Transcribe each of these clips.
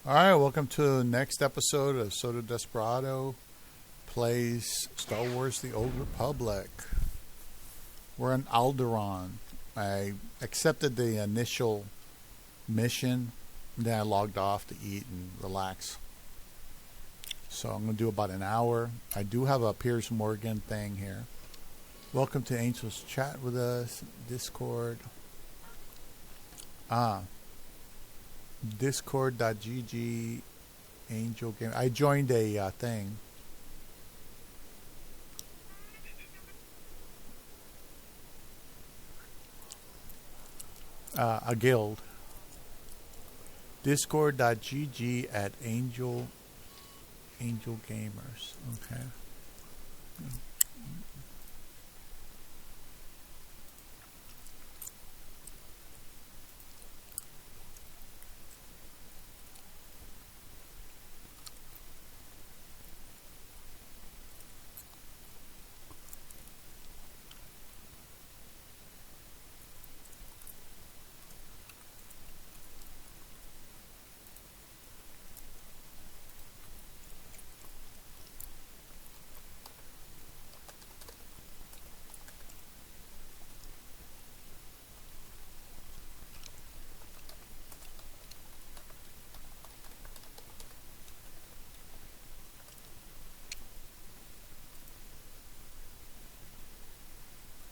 All right, welcome to the next episode of Soto Desperado plays Star Wars: The Old Republic. We're in Alderaan. I accepted the initial mission, and then I logged off to eat and relax. So I'm going to do about an hour. I do have a Piers Morgan thing here. Welcome to Angel's Chat with us, Discord. Discord.gg Angel Game. I joined a thing. A guild. Discord.gg at Angel Gamers. Okay.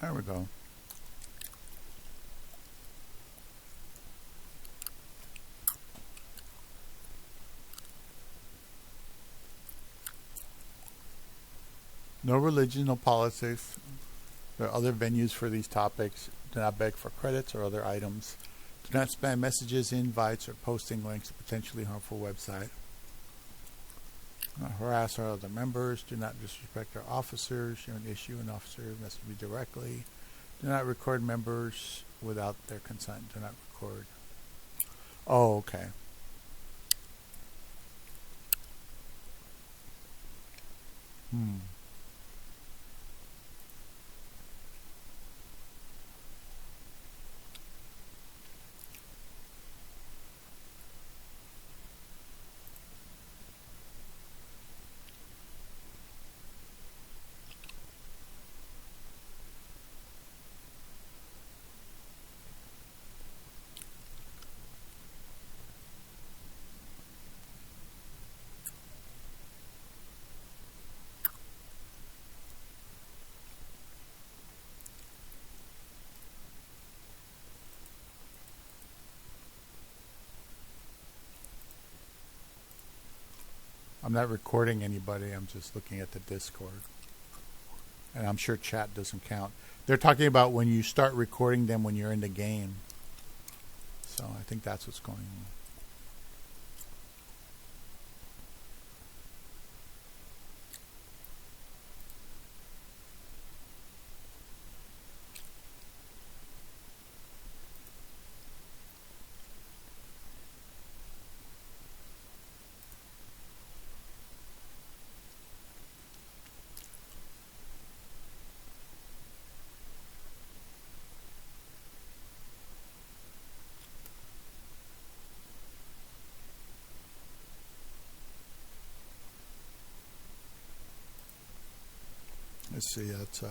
There we go. No religion, no politics. There are other venues for these topics. Do not beg for credits or other items. Do not spam messages, invites, or posting links to potentially harmful website. Do not harass our other members. Do not disrespect our officers. You're an issue. An officer message me directly. Do not record members without their consent. Do not record. Oh, okay. Hmm. I'm not recording anybody. I'm just looking at the Discord. And I'm sure chat doesn't count. They're talking about when you start recording them when you're in the game. So I think that's what's going on. Let's see. That's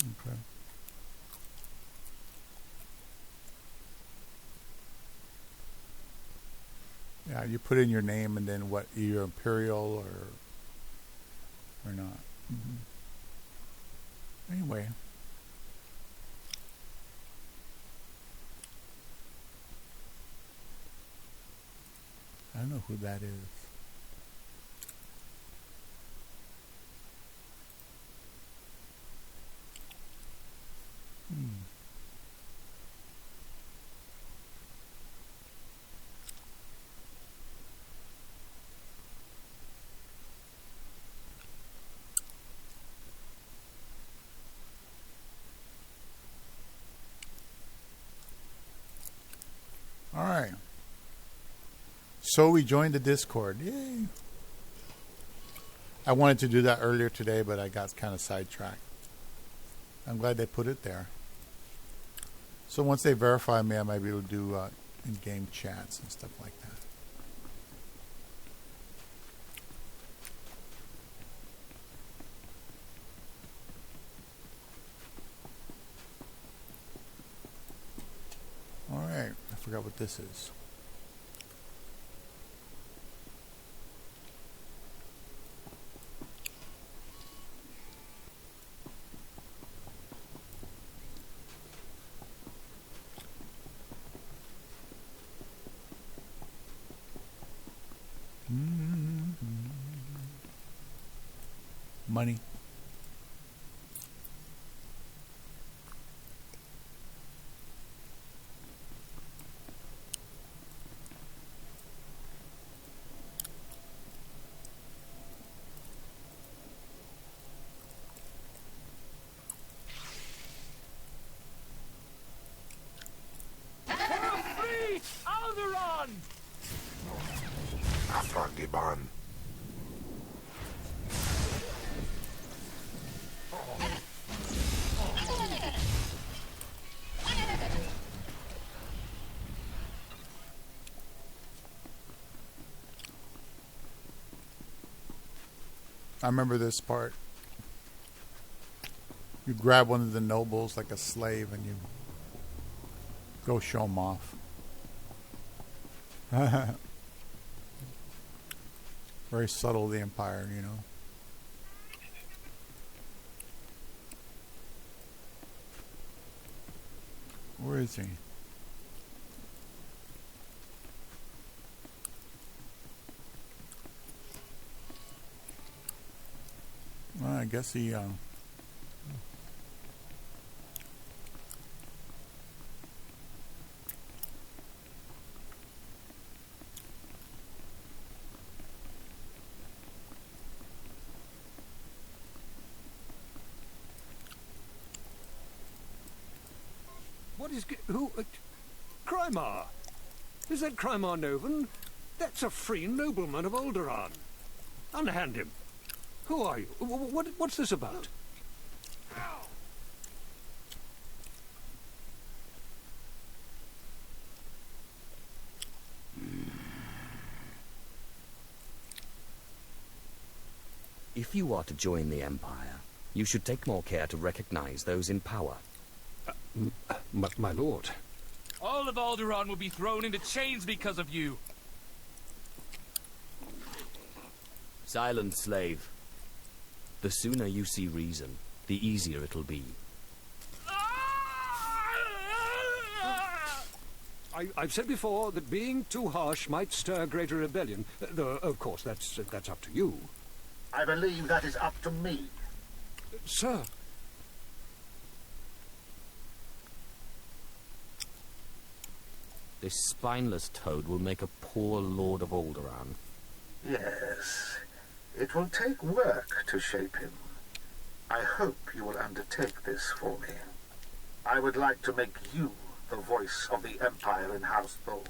okay. Yeah, you put in your name and then what you're Imperial or not. Anyway, know who that is. All right. So we joined the Discord. Yay. I wanted to do that earlier today, but I got kind of sidetracked. I'm glad they put it there. So once they verify me, I might be able to do in-game chats and stuff like that. All right. I forgot what this is. Money. Afrangiban. I remember this part. You grab one of the nobles like a slave and you go show them off. Very subtle, the Empire, you know. Where is he? Well, I guess he What is... who... Crymar? Is that Crymar Novan? That's a free nobleman of Alderaan. Unhand him. Who are you? What's this about? If you are to join the Empire, you should take more care to recognize those in power. My lord. All of Alderaan will be thrown into chains because of you. Silent, slave. The sooner you see reason, the easier it'll be. I've said before that being too harsh might stir greater rebellion. Though, of course, that's up to you. I believe that is up to me. Sir. This spineless toad will make a poor lord of Alderaan. Yes. It will take work to shape him. I hope you will undertake this for me. I would like to make you the voice of the Empire in House Bull.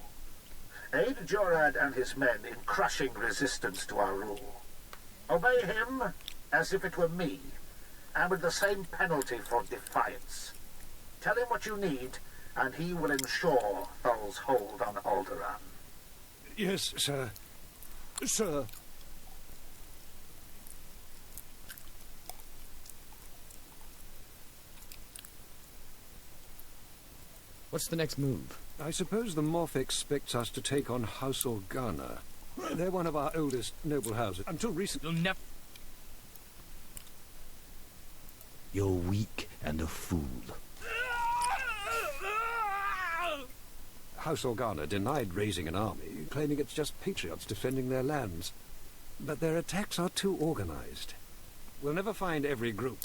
Aid Jorad and his men in crushing resistance to our rule. Obey him as if it were me, and with the same penalty for defiance. Tell him what you need, and he will ensure Thul's hold on Alderaan. Yes, sir. Sir. What's the next move? I suppose the Moff expects us to take on House Organa. They're one of our oldest noble houses. Until recently... You'll never... You're weak and a fool. House Organa denied raising an army. claiming it's just patriots defending their lands. But their attacks are too organized. We'll never find every group.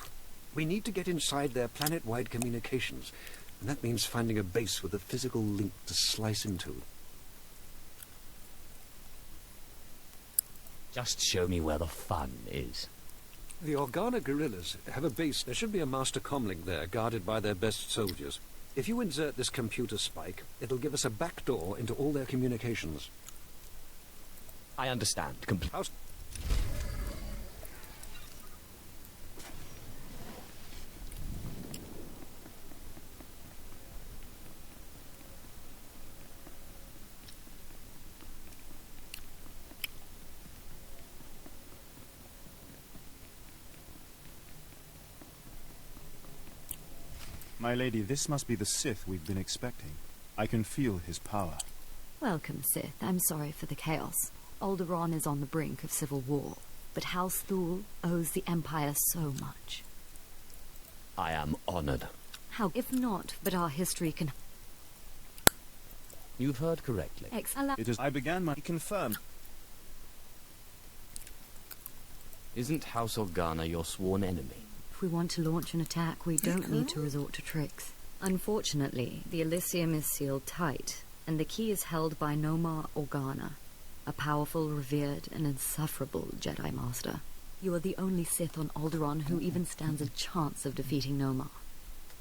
We need to get inside their planet-wide communications, and that means finding a base with a physical link to slice into. Just show me where the fun is. The Organa guerrillas have a base. There should be a master comlink there, guarded by their best soldiers. If you insert this computer spike, it'll give us a backdoor into all their communications. I understand. House. My lady, this must be the Sith we've been expecting. I can feel his power. Welcome, Sith. I'm sorry for the chaos. Alderaan is on the brink of civil war, but House Thule owes the Empire so much. I am honored. How, if not, but our history can... You've heard correctly. It is... I began my... Confirmed. Isn't House Organa your sworn enemy? If we want to launch an attack, we don't need to resort to tricks. Unfortunately, the Elysium is sealed tight, and the key is held by Nomar Organa, a powerful, revered, and insufferable Jedi Master. You are the only Sith on Alderaan who even stands a chance of defeating Nomar.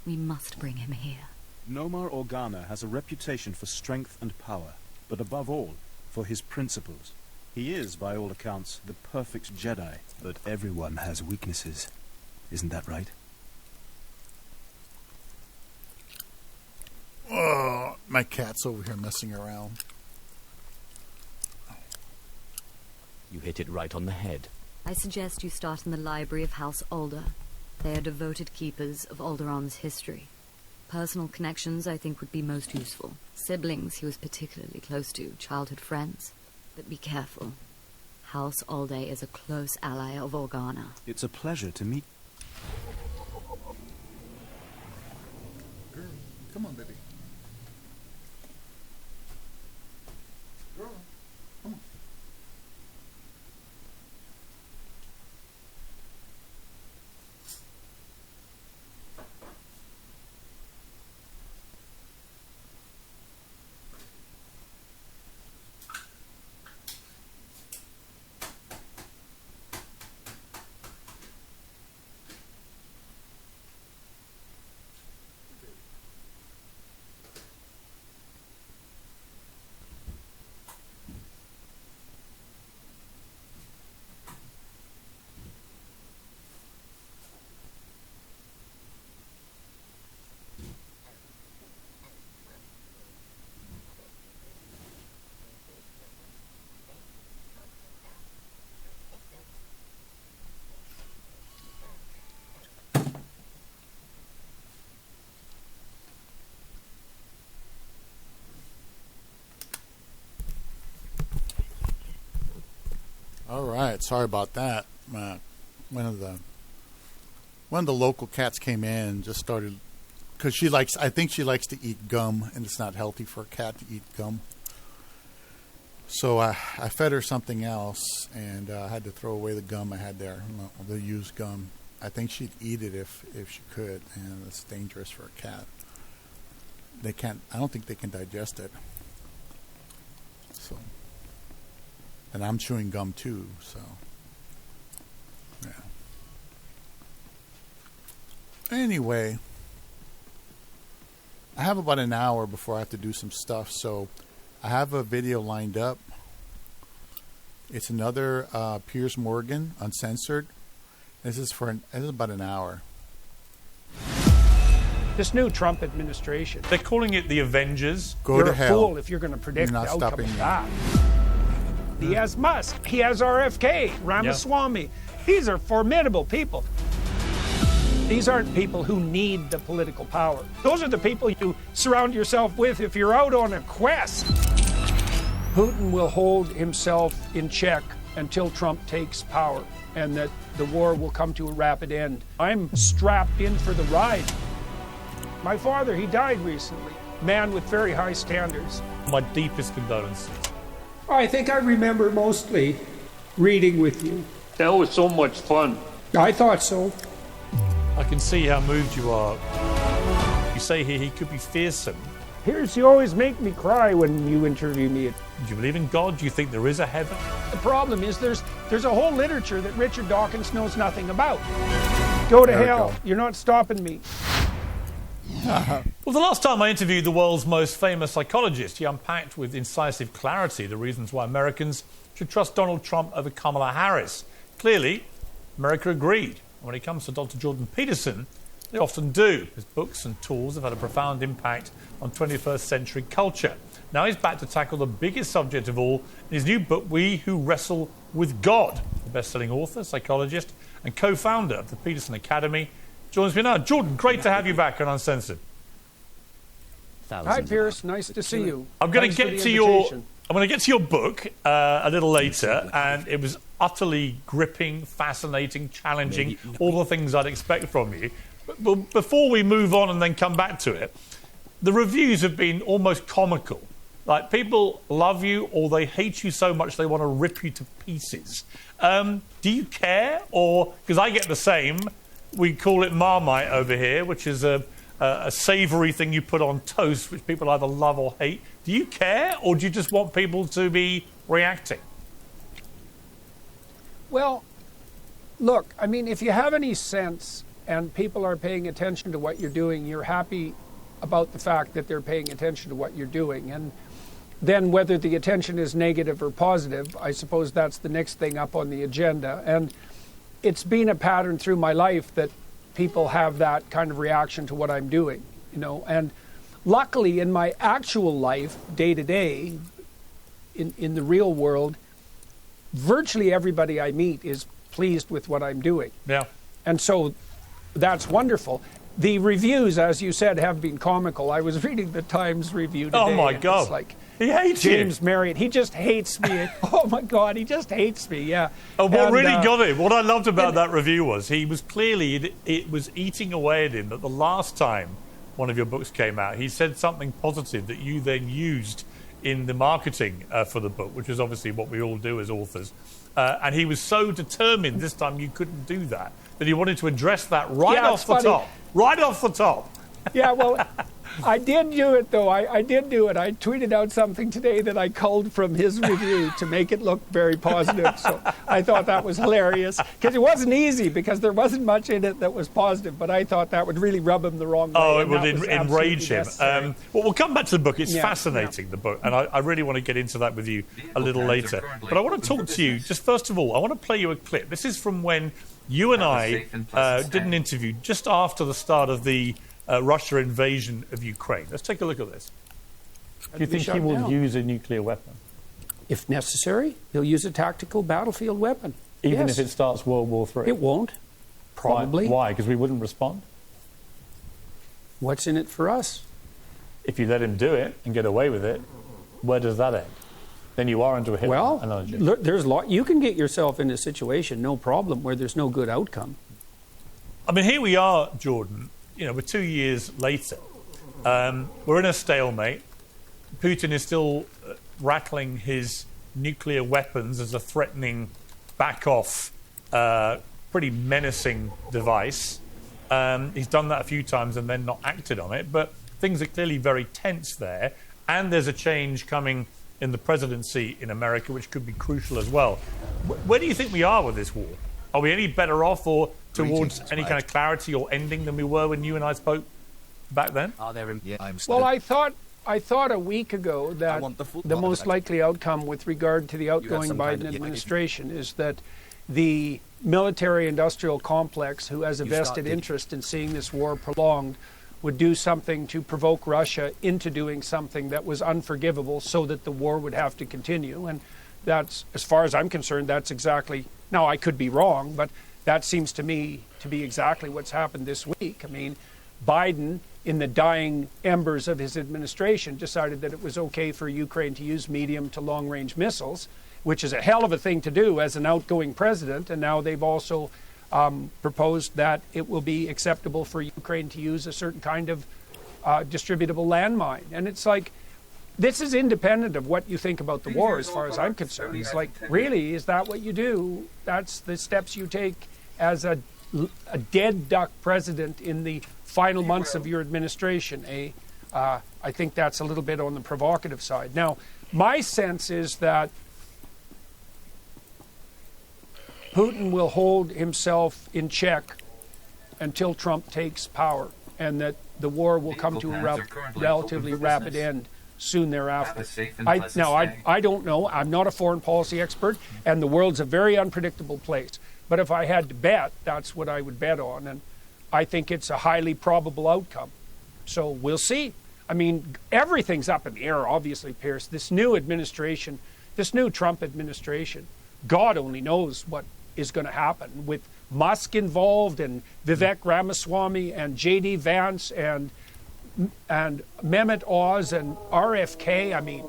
We must bring him here. Nomar Organa has a reputation for strength and power, but above all, for his principles. He is, by all accounts, the perfect Jedi, but everyone has weaknesses. Isn't that right? Oh, my cat's over here messing around. You hit it right on the head. I suggest you start in the library of House Alder. They are devoted keepers of Alderaan's history. Personal connections, I think, would be most useful. Siblings he was particularly close to, childhood friends. But be careful. House Alde is a close ally of Organa. It's a pleasure to meet... Girl, come on, baby. Girl, come on. All right, sorry about that. One of the local cats came in and just started, because I think she likes to eat gum, and it's not healthy for a cat to eat gum. So I fed her something else, and I had to throw away the gum I had there, the used gum. I think she'd eat it if she could, and it's dangerous for a cat. I don't think they can digest it. So. And I'm chewing gum too, so yeah. Anyway, I have about an hour before I have to do some stuff, so I have a video lined up. It's another Piers Morgan, uncensored. This is about an hour. This new Trump administration. They're calling it the Avengers. You're to a hell. fool if you're going to predict You're the not outcome stopping of me. that. He has Musk. He has RFK, Ramaswamy. These are formidable people. These aren't people who need the political power. Those are the people you surround yourself with if you're out on a quest. Putin will hold himself in check until Trump takes power, and that the war will come to a rapid end. I'm strapped in for the ride. My father, he died recently. Man with very high standards. My deepest condolences. I think I remember mostly reading with you. That was so much fun. I thought so. I can see how moved you are. You say here he could be fearsome. Here's, you always make me cry when you interview me. Do you believe in God? Do you think there is a heaven? The problem is there's a whole literature that Richard Dawkins knows nothing about. Go to hell. You're not stopping me. Well, the last time I interviewed the world's most famous psychologist, he unpacked with incisive clarity the reasons why Americans should trust Donald Trump over Kamala Harris. Clearly, America agreed. When it comes to Dr. Jordan Peterson, they often do. His books and tools have had a profound impact on 21st century culture. Now he's back to tackle the biggest subject of all in his new book, We Who Wrestle with God. The best-selling author, psychologist, and co-founder of the Peterson Academy joins me now. Jordan, great to have you back on Uncensored. Hi, Pierce. Nice to see you. I'm going to get to your book a little later, and it was utterly gripping, fascinating, challenging, all the things I'd expect from you. But before we move on and then come back to it, the reviews have been almost comical. Like, people love you or they hate you so much they want to rip you to pieces. Do you care? Or, because I get the same, we call it Marmite over here, which is a savoury thing you put on toast, which people either love or hate. Do you care, or do you just want people to be reacting? Well, look, I mean, if you have any sense and people are paying attention to what you're doing, you're happy about the fact that they're paying attention to what you're doing. And then whether the attention is negative or positive, I suppose that's the next thing up on the agenda. And it's been a pattern through my life that people have that kind of reaction to what I'm doing, you know. And luckily in my actual life, day to day, in the real world, virtually everybody I meet is pleased with what I'm doing. Yeah. And so that's wonderful. The reviews, as you said, have been comical. I was reading the Times review today. Oh, my God. It's like, he hates James you. Marriott, he just hates me. Oh, my God, he just hates me, yeah. And what really got him, what I loved about that review was he was clearly, it was eating away at him that the last time one of your books came out, he said something positive that you then used in the marketing for the book, which is obviously what we all do as authors. And he was so determined this time you couldn't do that he wanted to address that right off the top. Right off the top. Yeah, well, I did do it, though. I did do it. I tweeted out something today that I culled from his review to make it look very positive. So I thought that was hilarious. Because it wasn't easy, because there wasn't much in it that was positive. But I thought that would really rub him the wrong way. Oh, it would enrage him. Well, we'll come back to the book. It's fascinating, the book. And I really want to get into that with you a little later. But I want to talk to you, just first of all, I want to play you a clip. This is from when you and I did an interview just after the start of the Russia invasion of Ukraine. Let's take a look at this. Do you think he will use a nuclear weapon? If necessary, he'll use a tactical battlefield weapon. Even if it starts World War III? It won't. Probably. Why? Because we wouldn't respond? What's in it for us? If you let him do it and get away with it, where does that end? Then you are into a Hitler analogy. Look, you can get yourself in a situation, no problem, where there's no good outcome. I mean, here we are, Jordan. You know, we're 2 years later. We're in a stalemate. Putin is still rattling his nuclear weapons as a threatening, back-off, pretty menacing device. He's done that a few times and then not acted on it. But things are clearly very tense there. And there's a change coming in the presidency in America, which could be crucial as well. Where do you think we are with this war? Are we any better off or towards any kind of clarity or ending than we were when you and I spoke back then? Well, I thought a week ago that the most likely outcome with regard to the outgoing Biden administration is that the military-industrial complex, who has a vested interest in seeing this war prolonged, would do something to provoke Russia into doing something that was unforgivable so that the war would have to continue. And that's, as far as I'm concerned, that's exactly... Now, I could be wrong, but that seems to me to be exactly what's happened this week. I mean, Biden, in the dying embers of his administration, decided that it was okay for Ukraine to use medium to long-range missiles, which is a hell of a thing to do as an outgoing president. And now they've also proposed that it will be acceptable for Ukraine to use a certain kind of distributable landmine. And it's like, this is independent of what you think about the war, as far as I'm concerned. It's like, really, is that what you do? That's the steps you take as a dead duck president in the final months of your administration, eh? I think that's a little bit on the provocative side. Now, my sense is that Putin will hold himself in check until Trump takes power, and that the war will come to a relatively rapid end soon thereafter. I don't know. I'm not a foreign policy expert, and the world's a very unpredictable place. But if I had to bet, that's what I would bet on, and I think it's a highly probable outcome. So we'll see. I mean, everything's up in the air, obviously, Pierce. This new administration, this new Trump administration, God only knows what is going to happen with Musk involved and Vivek Ramaswamy and J.D. Vance and Mehmet Oz and RFK. I mean,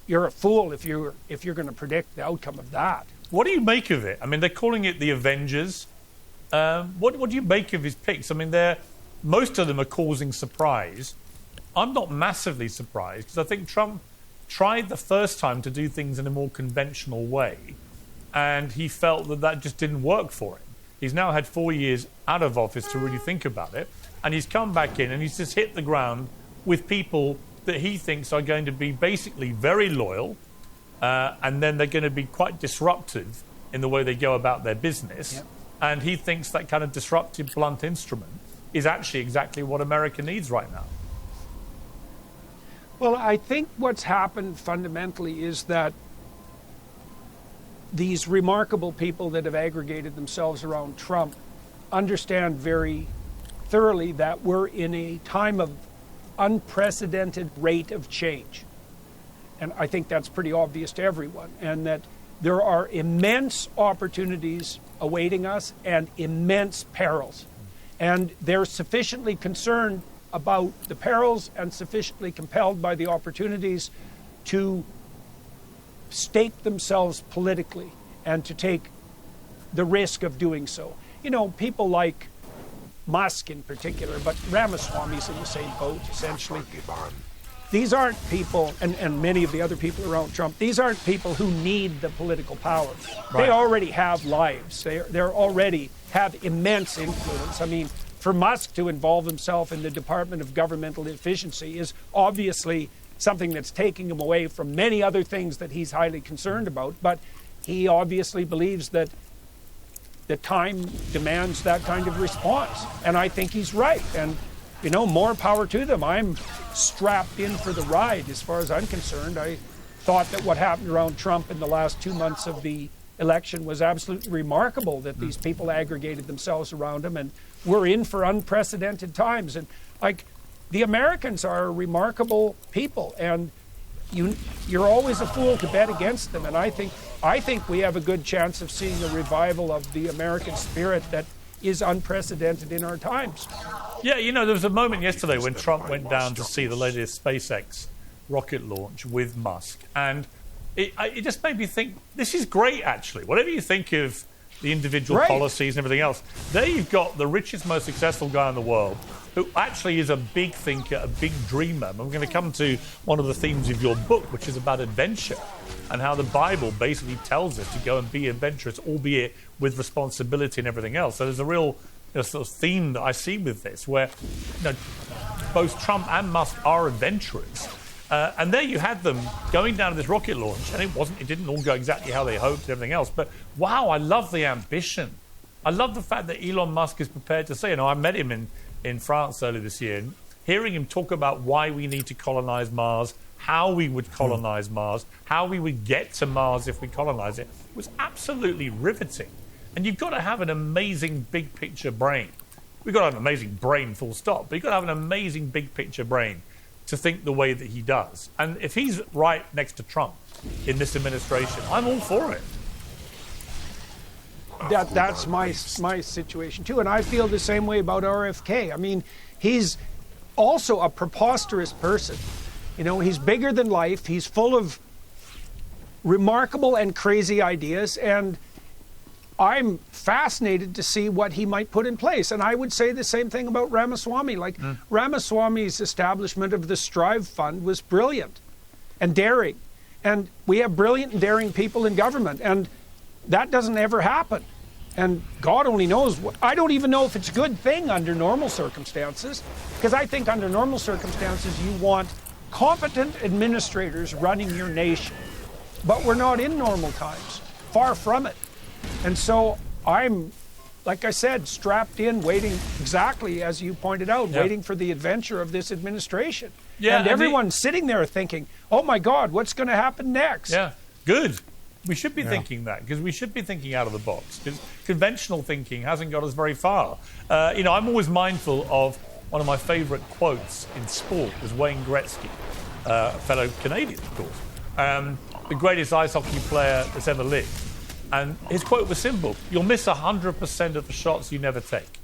you're a fool if you're going to predict the outcome of that. What do you make of it? I mean, they're calling it the Avengers. What do you make of his picks? I mean, most of them are causing surprise. I'm not massively surprised because I think Trump tried the first time to do things in a more conventional way, and he felt that just didn't work for him. He's now had 4 years out of office to really think about it, and he's come back in and he's just hit the ground with people that he thinks are going to be basically very loyal, and then they're going to be quite disruptive in the way they go about their business. Yep. And he thinks that kind of disruptive, blunt instrument is actually exactly what America needs right now. Well, I think what's happened fundamentally is that these remarkable people that have aggregated themselves around Trump understand very thoroughly that we're in a time of unprecedented rate of change. And I think that's pretty obvious to everyone. And that there are immense opportunities awaiting us and immense perils. And they're sufficiently concerned about the perils and sufficiently compelled by the opportunities to stake themselves politically and to take the risk of doing so. You know, people like Musk in particular, but Ramaswamy's in the same boat, essentially. These aren't people, and many of the other people around Trump, these aren't people who need the political power. Right. They already have lives. They're already have immense influence. I mean, for Musk to involve himself in the Department of Governmental Efficiency is obviously something that's taking him away from many other things that he's highly concerned about, but he obviously believes that the time demands that kind of response. And I think he's right. And, you know, more power to them. I'm strapped in for the ride as far as I'm concerned. I thought that what happened around Trump in the last 2 months of the election was absolutely remarkable, that these people aggregated themselves around him, and we're in for unprecedented times. And, like, the Americans are remarkable people, and you're always a fool to bet against them. And I think we have a good chance of seeing a revival of the American spirit that is unprecedented in our times. Yeah, you know, there was a moment yesterday when Trump went down to see the latest SpaceX rocket launch with Musk, and it just made me think, this is great, actually. Whatever you think of the individual policies and everything else, there you've got the richest, most successful guy in the world who actually is a big thinker, a big dreamer. And we're going to come to one of the themes of your book, which is about adventure and how the Bible basically tells us to go and be adventurous, albeit with responsibility and everything else. So there's a real sort of theme that I see with this, where both Trump and Musk are adventurers. And there you had them going down to this rocket launch, and it didn't all go exactly how they hoped and everything else. But wow, I love the ambition. I love the fact that Elon Musk is prepared to say, I met him in France earlier this year, and hearing him talk about why we need to colonize Mars, how we would colonize Mars, how we would get to Mars if we colonize it, was absolutely riveting. And you've got to have an amazing big picture brain. We've got to have an amazing brain, full stop, but you've got to have an amazing big picture brain to think the way that he does. And if he's right next to Trump in this administration, I'm all for it. That's my situation too, and I feel the same way about RFK. I mean, he's also a preposterous person. You know, he's bigger than life. He's full of remarkable and crazy ideas, and I'm fascinated to see what he might put in place. And I would say the same thing about Ramaswamy. Ramaswamy's establishment of the Strive Fund was brilliant and daring. And we have brilliant and daring people in government. And that doesn't ever happen. And God only knows. I don't even know if it's a good thing under normal circumstances. Because I think under normal circumstances you want competent administrators running your nation. But we're not in normal times. Far from it. And so I'm, like I said, strapped in, waiting exactly as you pointed out, waiting for the adventure of this administration. Yeah, and everyone's sitting there thinking, oh my God, what's going to happen next? Yeah, good. We should be thinking that, because we should be thinking out of the box, because conventional thinking hasn't got us very far. I'm always mindful of one of my favourite quotes in sport was Wayne Gretzky, a fellow Canadian, of course, the greatest ice hockey player that's ever lived. And his quote was simple: you'll miss 100% of the shots you never take.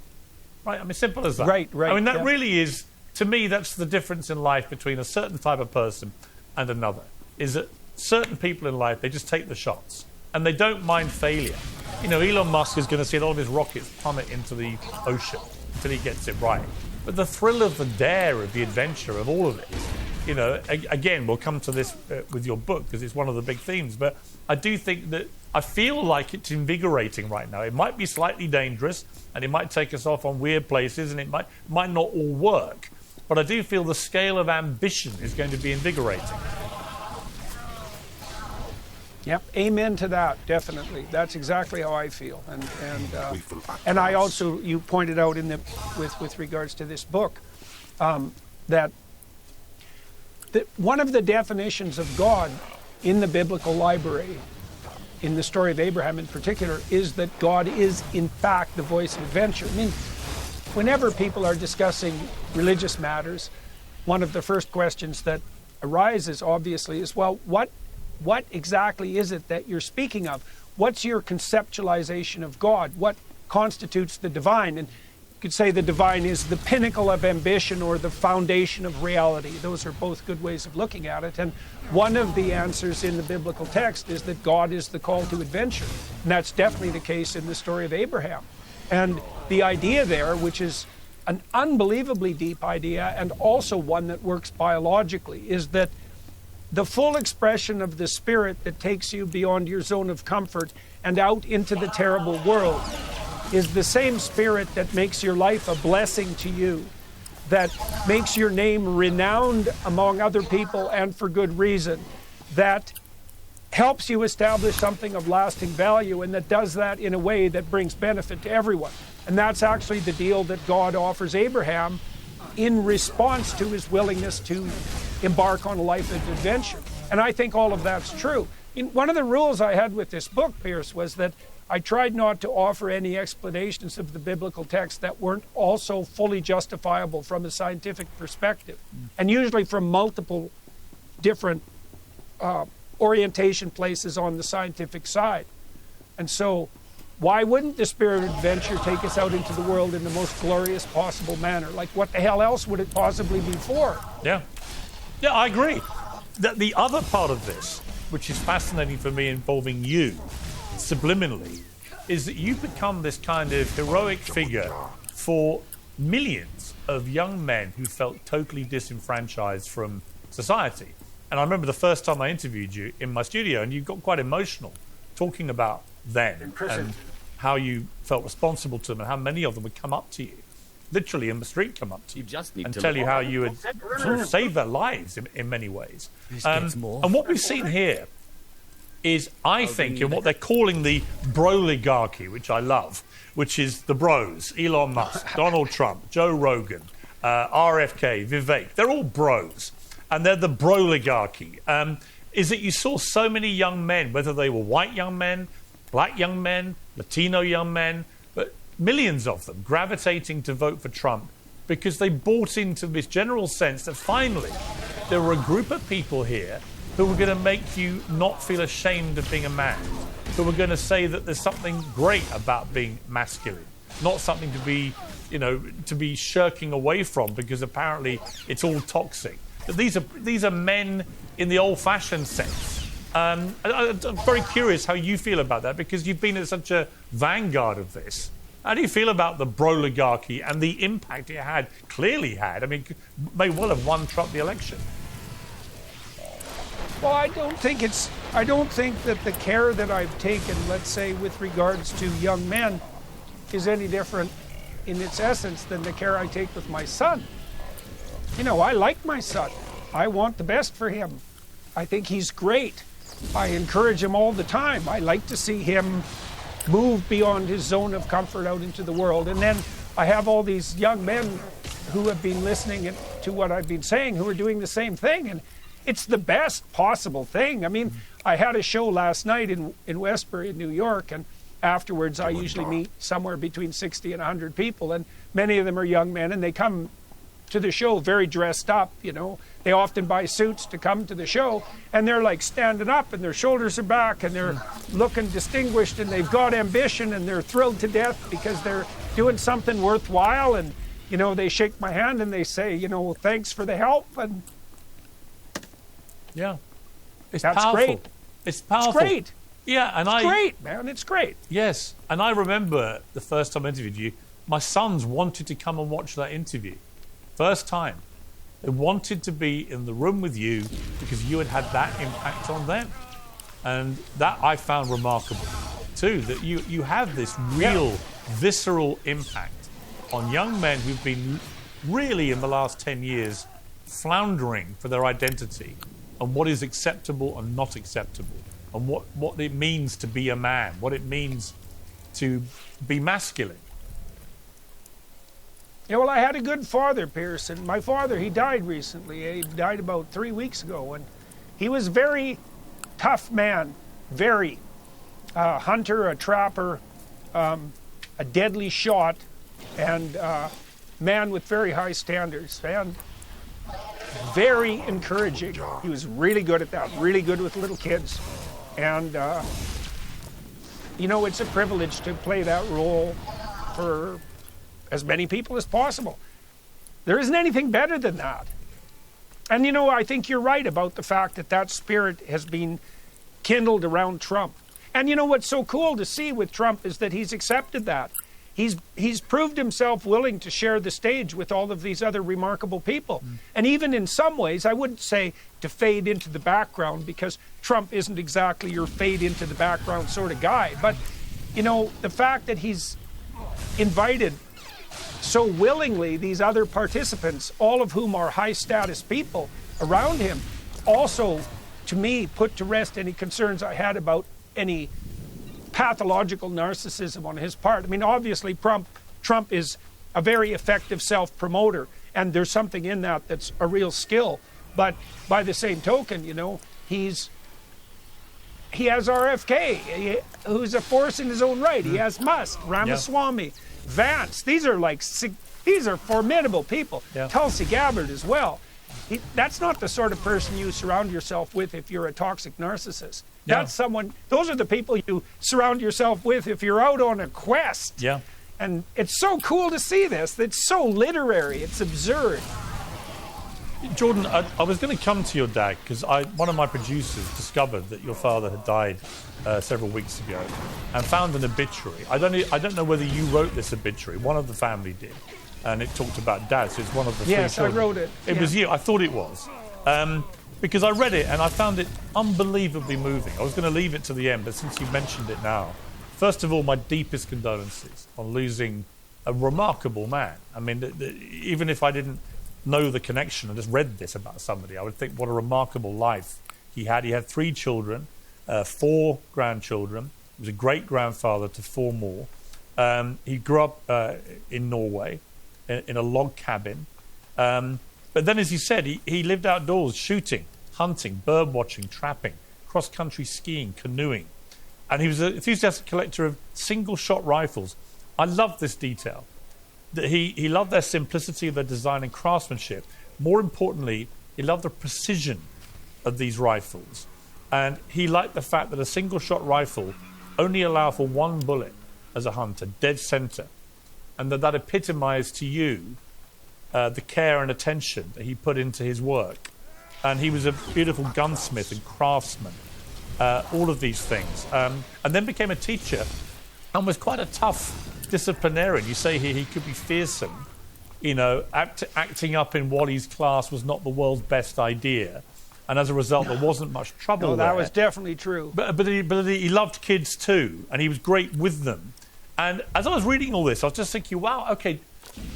Right? I mean, simple as that. Right. I mean, that really is, to me, that's the difference in life between a certain type of person and another, is that certain people in life, they just take the shots and they don't mind failure. Elon Musk is going to see all of his rockets plummet into the ocean until he gets it right. But the thrill of the dare, of the adventure, of all of it, again, we'll come to this with your book because it's one of the big themes, but I do think that I feel like it's invigorating right now. It might be slightly dangerous and it might take us off on weird places and it might not all work, but I do feel the scale of ambition is going to be invigorating. Yep, amen to that, definitely. That's exactly how I feel. And I also, you pointed out with regards to this book, that one of the definitions of God in the biblical library, in the story of Abraham in particular, is that God is in fact the voice of adventure. I mean, whenever people are discussing religious matters, one of the first questions that arises obviously is, well, what exactly is it that you're speaking of? What's your conceptualization of God? What constitutes the divine? And you could say the divine is the pinnacle of ambition or the foundation of reality. Those are both good ways of looking at it. And one of the answers in the biblical text is that God is the call to adventure. And that's definitely the case in the story of Abraham. And the idea there, which is an unbelievably deep idea and also one that works biologically, is that the full expression of the spirit that takes you beyond your zone of comfort and out into the terrible world is the same spirit that makes your life a blessing to you, that makes your name renowned among other people and for good reason, that helps you establish something of lasting value, and that does that in a way that brings benefit to everyone. And that's actually the deal that God offers Abraham in response to his willingness to embark on a life of adventure. And I think all of that's true. One of the rules I had with this book, Pierce, was that I tried not to offer any explanations of the biblical text that weren't also fully justifiable from a scientific perspective, and usually from multiple different orientation places on the scientific side. And so why wouldn't the spirit of adventure take us out into the world in the most glorious possible manner? Like, what the hell else would it possibly be for? Yeah, I agree. The other part of this, which is fascinating for me, involving you, subliminally, is that you become this kind of heroic figure for millions of young men who felt totally disenfranchised from society. And I remember the first time I interviewed you in my studio, and you got quite emotional talking about them and how you felt responsible to them and how many of them would come up to you, literally in the street come up to you, and tell you how you had sort of saved their lives in many ways. And what we've seen here is, I think, in what they're calling the broligarchy, which I love, which is the bros, Elon Musk, Donald Trump, Joe Rogan, RFK, Vivek. They're all bros, and they're the broligarchy. Is that you saw so many young men, whether they were white young men, black young men, Latino young men, but millions of them gravitating to vote for Trump because they bought into this general sense that finally there were a group of people here who were going to make you not feel ashamed of being a man, who were going to say that there's something great about being masculine, not something to be shirking away from because apparently it's all toxic. That these are men in the old-fashioned sense, I'm very curious how you feel about that, because you've been at such a vanguard of this. How do you feel about the broligarchy and the impact it had, clearly had? I mean, may well have won Trump the election. Well, I don't think that the care that I've taken, let's say, with regards to young men, is any different in its essence than the care I take with my son. You know, I like my son. I want the best for him. I think he's great. I encourage him all the time. I like to see him move beyond his zone of comfort out into the world. And then I have all these young men who have been listening to what I've been saying, who are doing the same thing. And it's the best possible thing. I mean, I had a show last night in Westbury, in New York, and afterwards I usually meet somewhere between 60 and 100 people, and many of them are young men, and they come to the show very dressed up, you know. They often buy suits to come to the show, and they're like standing up, and their shoulders are back, and they're looking distinguished, and they've got ambition, and they're thrilled to death because they're doing something worthwhile. And, you know, they shake my hand and they say, you know, thanks for the help. And yeah, it's that's powerful. Great. It's powerful. It's great. Yeah, and it's great, man. It's great. Yes, and I remember the first time I interviewed you, my sons wanted to come and watch that interview. First time. They wanted to be in the room with you because you had had that impact on them. And that I found remarkable, too, that you have this real, visceral impact on young men who've been really, in the last 10 years, floundering for their identity and what is acceptable and not acceptable, and what it means to be a man, what it means to be masculine. Yeah, well, I had a good father, Pearson. My father, he died recently. He died about 3 weeks ago, and he was a very tough man, very hunter, a trapper, a deadly shot, and man with very high standards, and very encouraging. He was really good at that, really good with little kids, and you know, it's a privilege to play that role for as many people as possible. There isn't anything better than that. And you know, I think you're right about the fact that that spirit has been kindled around Trump. And you know what's so cool to see with Trump is that he's accepted that. He's proved himself willing to share the stage with all of these other remarkable people. And even in some ways, I wouldn't say to fade into the background, because Trump isn't exactly your fade into the background sort of guy. But you know, the fact that he's invited so willingly these other participants, all of whom are high status people around him, also to me put to rest any concerns I had about any pathological narcissism on his part. I mean, obviously Trump is a very effective self-promoter, and there's something in that that's a real skill. But by the same token, you know, he has RFK, who's a force in his own right. He has Musk, Ramaswamy, Vance. These are formidable people. Tulsi Gabbard as well. That's not the sort of person you surround yourself with if you're a toxic narcissist. Those are the people you surround yourself with if you're out on a quest. Yeah. And it's so cool to see this. It's so literary. It's absurd. Jordan, I was going to come to your dad because one of my producers discovered that your father had died several weeks ago and found an obituary. I don't know whether you wrote this obituary. One of the family did, and it talked about Dad. So it's one of the three children. Yes, I wrote it. It was you. I thought it was. Because I read it and I found it unbelievably moving. I was going to leave it to the end, but since you mentioned it now, first of all, my deepest condolences on losing a remarkable man. I mean, even if I didn't know the connection, I just read this about somebody, I would think what a remarkable life he had. He had 3 children, 4 grandchildren. He was a great-grandfather to 4 more. He grew up in Norway in a log cabin. But then, as you said, he lived outdoors shooting, hunting, bird watching, trapping, cross-country skiing, canoeing. And he was an enthusiastic collector of single-shot rifles. I love this detail. That he loved their simplicity, their design and craftsmanship. More importantly, he loved the precision of these rifles. And he liked the fact that a single-shot rifle only allowed for 1 bullet as a hunter, dead center. And that epitomized to you the care and attention that he put into his work. And he was a beautiful gunsmith and craftsman. all of these things, and then became a teacher and was quite a tough disciplinarian. You say here he could be fearsome. Acting up in Wally's class was not the world's best idea, and as a result, there wasn't much trouble. No, that there. was definitely true. But he loved kids too, and he was great with them. And as I was reading all this, I was just thinking, wow, okay,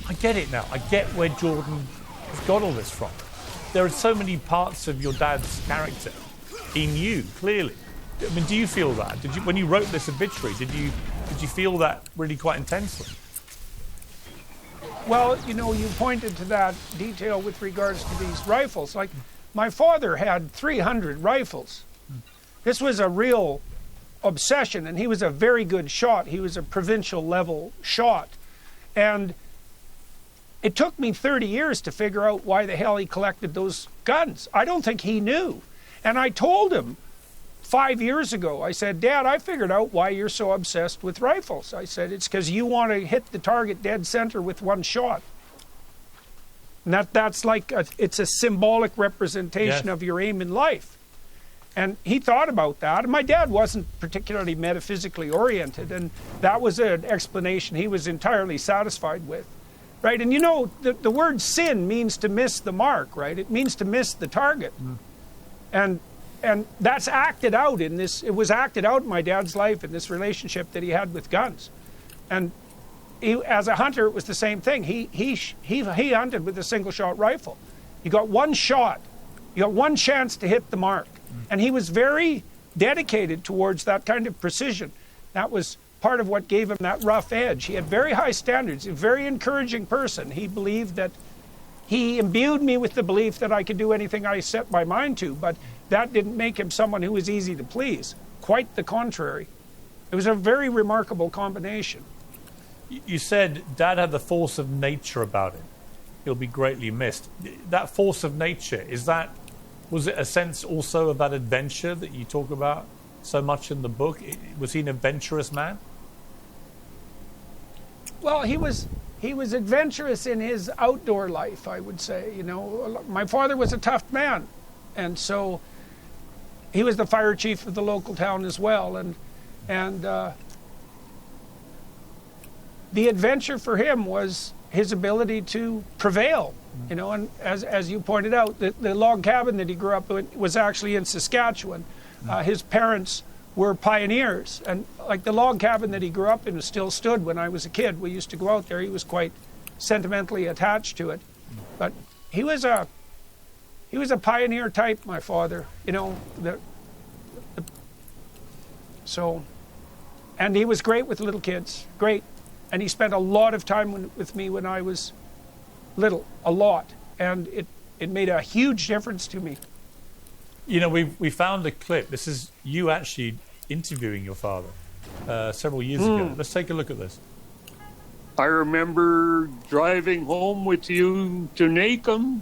I get it now. I get where Jordan has got all this from. There are so many parts of your dad's character he knew clearly. I mean, do you feel that? When you wrote this obituary, did you feel that really quite intensely? Well, you pointed to that detail with regards to these rifles. Like, my father had 300 rifles. This was a real obsession, and he was a very good shot. He was a provincial level shot. And it took me 30 years to figure out why the hell he collected those guns. I don't think he knew. And I told him 5 years ago, I said, Dad, I figured out why you're so obsessed with rifles. I said, it's because you want to hit the target dead center with one shot. And that's like, it's a symbolic representation of your aim in life. And he thought about that. And my dad wasn't particularly metaphysically oriented, and that was an explanation he was entirely satisfied with. Right? And the word sin means to miss the mark, right? It means to miss the target. And that's acted out in this, it was acted out in my dad's life in this relationship that he had with guns. And as a hunter, it was the same thing. He hunted with a single-shot rifle. You got one shot. You got one chance to hit the mark. And he was very dedicated towards that kind of precision. That was part of what gave him that rough edge. He had very high standards, a very encouraging person. He believed that, he imbued me with the belief that I could do anything I set my mind to, but that didn't make him someone who was easy to please. Quite the contrary. It was a very remarkable combination. You said Dad had the force of nature about him. He'll be greatly missed. That force of nature, was it a sense also of that adventure that you talk about so much in the book? Was he an adventurous man? Well, he was adventurous in his outdoor life, I would say. My father was a tough man, and so he was the fire chief of the local town as well, and the adventure for him was his ability to prevail. And as you pointed out, the log cabin that he grew up in was actually in Saskatchewan. His parents were pioneers, and like the log cabin that he grew up in still stood when I was a kid. We used to go out there. He was quite sentimentally attached to it, but he was a pioneer type, my father. And he was great with little kids, great, and he spent a lot of time with me when I was little, a lot, and it made a huge difference to me. We found a clip. This is you actually interviewing your father several years ago. Let's take a look at this. I remember driving home with you to Nacum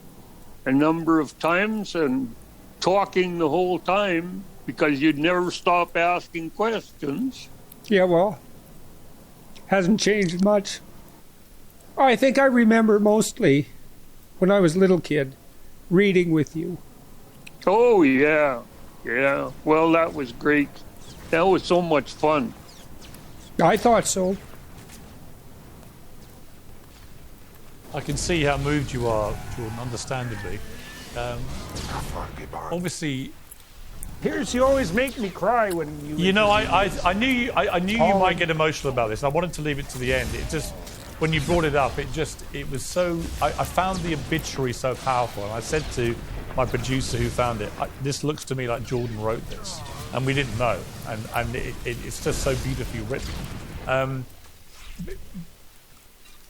a number of times and talking the whole time because you'd never stop asking questions. Yeah, well, hasn't changed much. I think I remember mostly when I was a little kid reading with you. Oh, yeah. Well, that was great. That was so much fun. I thought so. I can see how moved you are, Jordan, understandably. Obviously, you always make me cry when you. I knew you might get emotional about this. I wanted to leave it to the end. It just, when you brought it up, it was so. I found the obituary so powerful, and I said to my producer who found it, this looks to me like Jordan wrote this, and we didn't know, and it's just so beautifully written.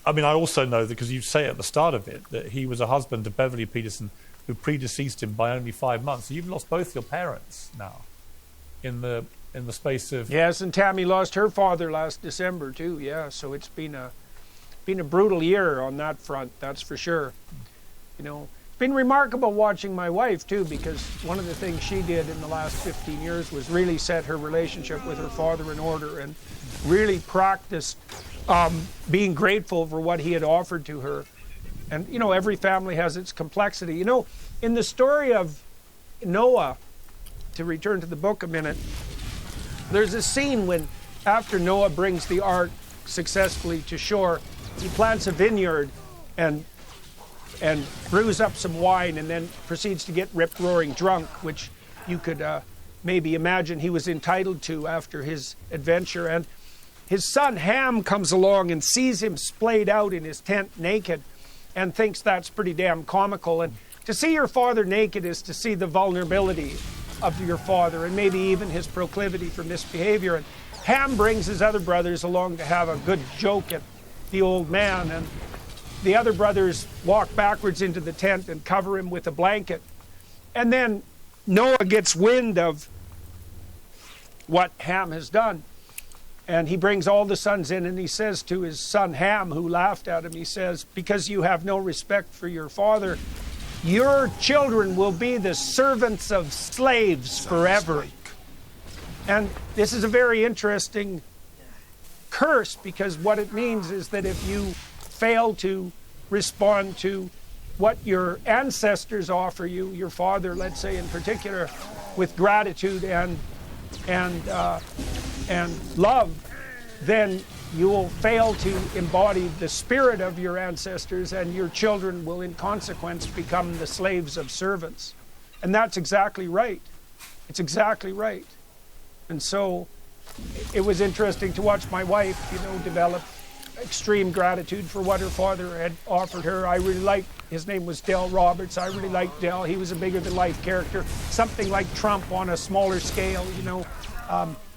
I also know that because you say at the start of it that he was a husband to Beverly Peterson, who predeceased him by only 5 months. So you've lost both your parents now, in the space of. Yes, and Tammy lost her father last December too. Yeah, so it's been a brutal year on that front. That's for sure. It's been remarkable watching my wife too, because one of the things she did in the last 15 years was really set her relationship with her father in order and really practiced being grateful for what he had offered to her. And, every family has its complexity. In the story of Noah, to return to the book a minute, there's a scene when, after Noah brings the ark successfully to shore, he plants a vineyard and brews up some wine and then proceeds to get rip-roaring drunk, which you could maybe imagine he was entitled to after his adventure. And his son Ham comes along and sees him splayed out in his tent naked and thinks that's pretty damn comical. And to see your father naked is to see the vulnerability of your father and maybe even his proclivity for misbehavior. And Ham brings his other brothers along to have a good joke at the old man, and the other brothers walk backwards into the tent and cover him with a blanket. And then Noah gets wind of what Ham has done, and he brings all the sons in, and he says to his son Ham, who laughed at him, he says, because you have no respect for your father, your children will be the servants of slaves forever. And this is a very interesting curse, because what it means is that if you fail to respond to what your ancestors offer you, your father, let's say in particular, with gratitude and love, then you will fail to embody the spirit of your ancestors, and your children will in consequence become the slaves of servants. And that's exactly right. It's exactly right. And so it was interesting to watch my wife, develop extreme gratitude for what her father had offered her. I really liked, his name was Del Roberts. I really liked Del. He was a bigger than life character, something like Trump on a smaller scale,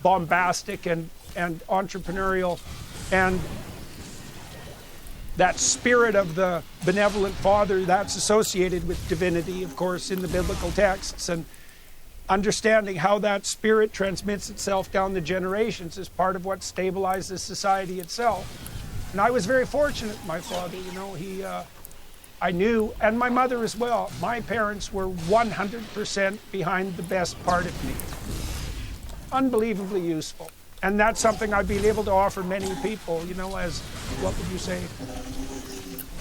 bombastic and entrepreneurial. And that spirit of the benevolent father, that's associated with divinity, of course, in the biblical texts. And understanding how that spirit transmits itself down the generations is part of what stabilizes society itself. And I was very fortunate, my father, I knew, and my mother as well, my parents were 100% behind the best part of me. Unbelievably useful. And that's something I've been able to offer many people, as, what would you say,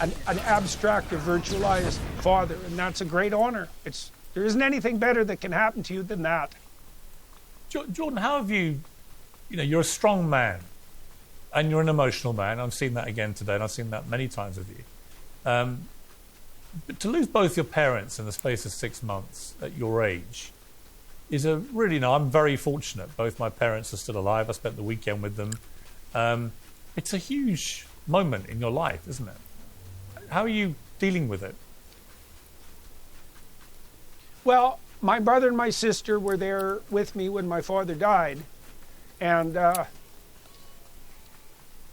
an abstract or virtualized father. And that's a great honor. There isn't anything better that can happen to you than that. Jordan, how have you, you're a strong man and you're an emotional man. I've seen that again today, and I've seen that many times with you. But to lose both your parents in the space of 6 months at your age is I'm very fortunate. Both my parents are still alive. I spent the weekend with them. It's a huge moment in your life, isn't it? How are you dealing with it? Well, my brother and my sister were there with me when my father died. And,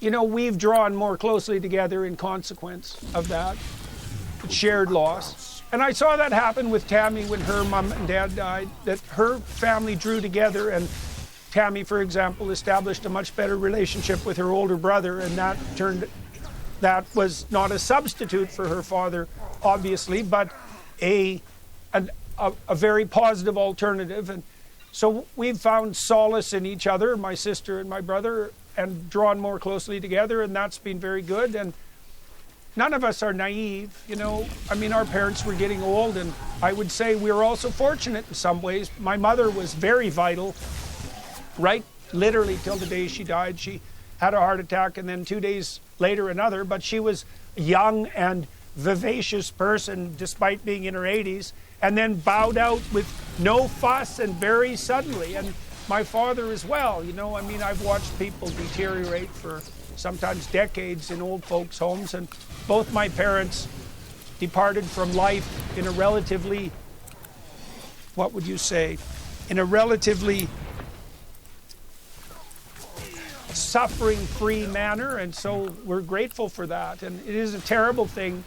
we've drawn more closely together in consequence of that shared loss. And I saw that happen with Tammy when her mom and dad died, that her family drew together, and Tammy, for example, established a much better relationship with her older brother, and that was not a substitute for her father, obviously, but a very positive alternative. And so we've found solace in each other, my sister and my brother, and drawn more closely together, and that's been very good. And none of us are naive, our parents were getting old, and I would say we were also fortunate in some ways. My mother was very vital, right, literally till the day she died. She had a heart attack, and then 2 days later another, but she was a young and vivacious person despite being in her 80s, and then bowed out with no fuss and very suddenly. And my father as well, I've watched people deteriorate for sometimes decades in old folks' homes, and both my parents departed from life in a relatively, what would you say, in a relatively suffering-free manner, and so we're grateful for that. And it is a terrible thing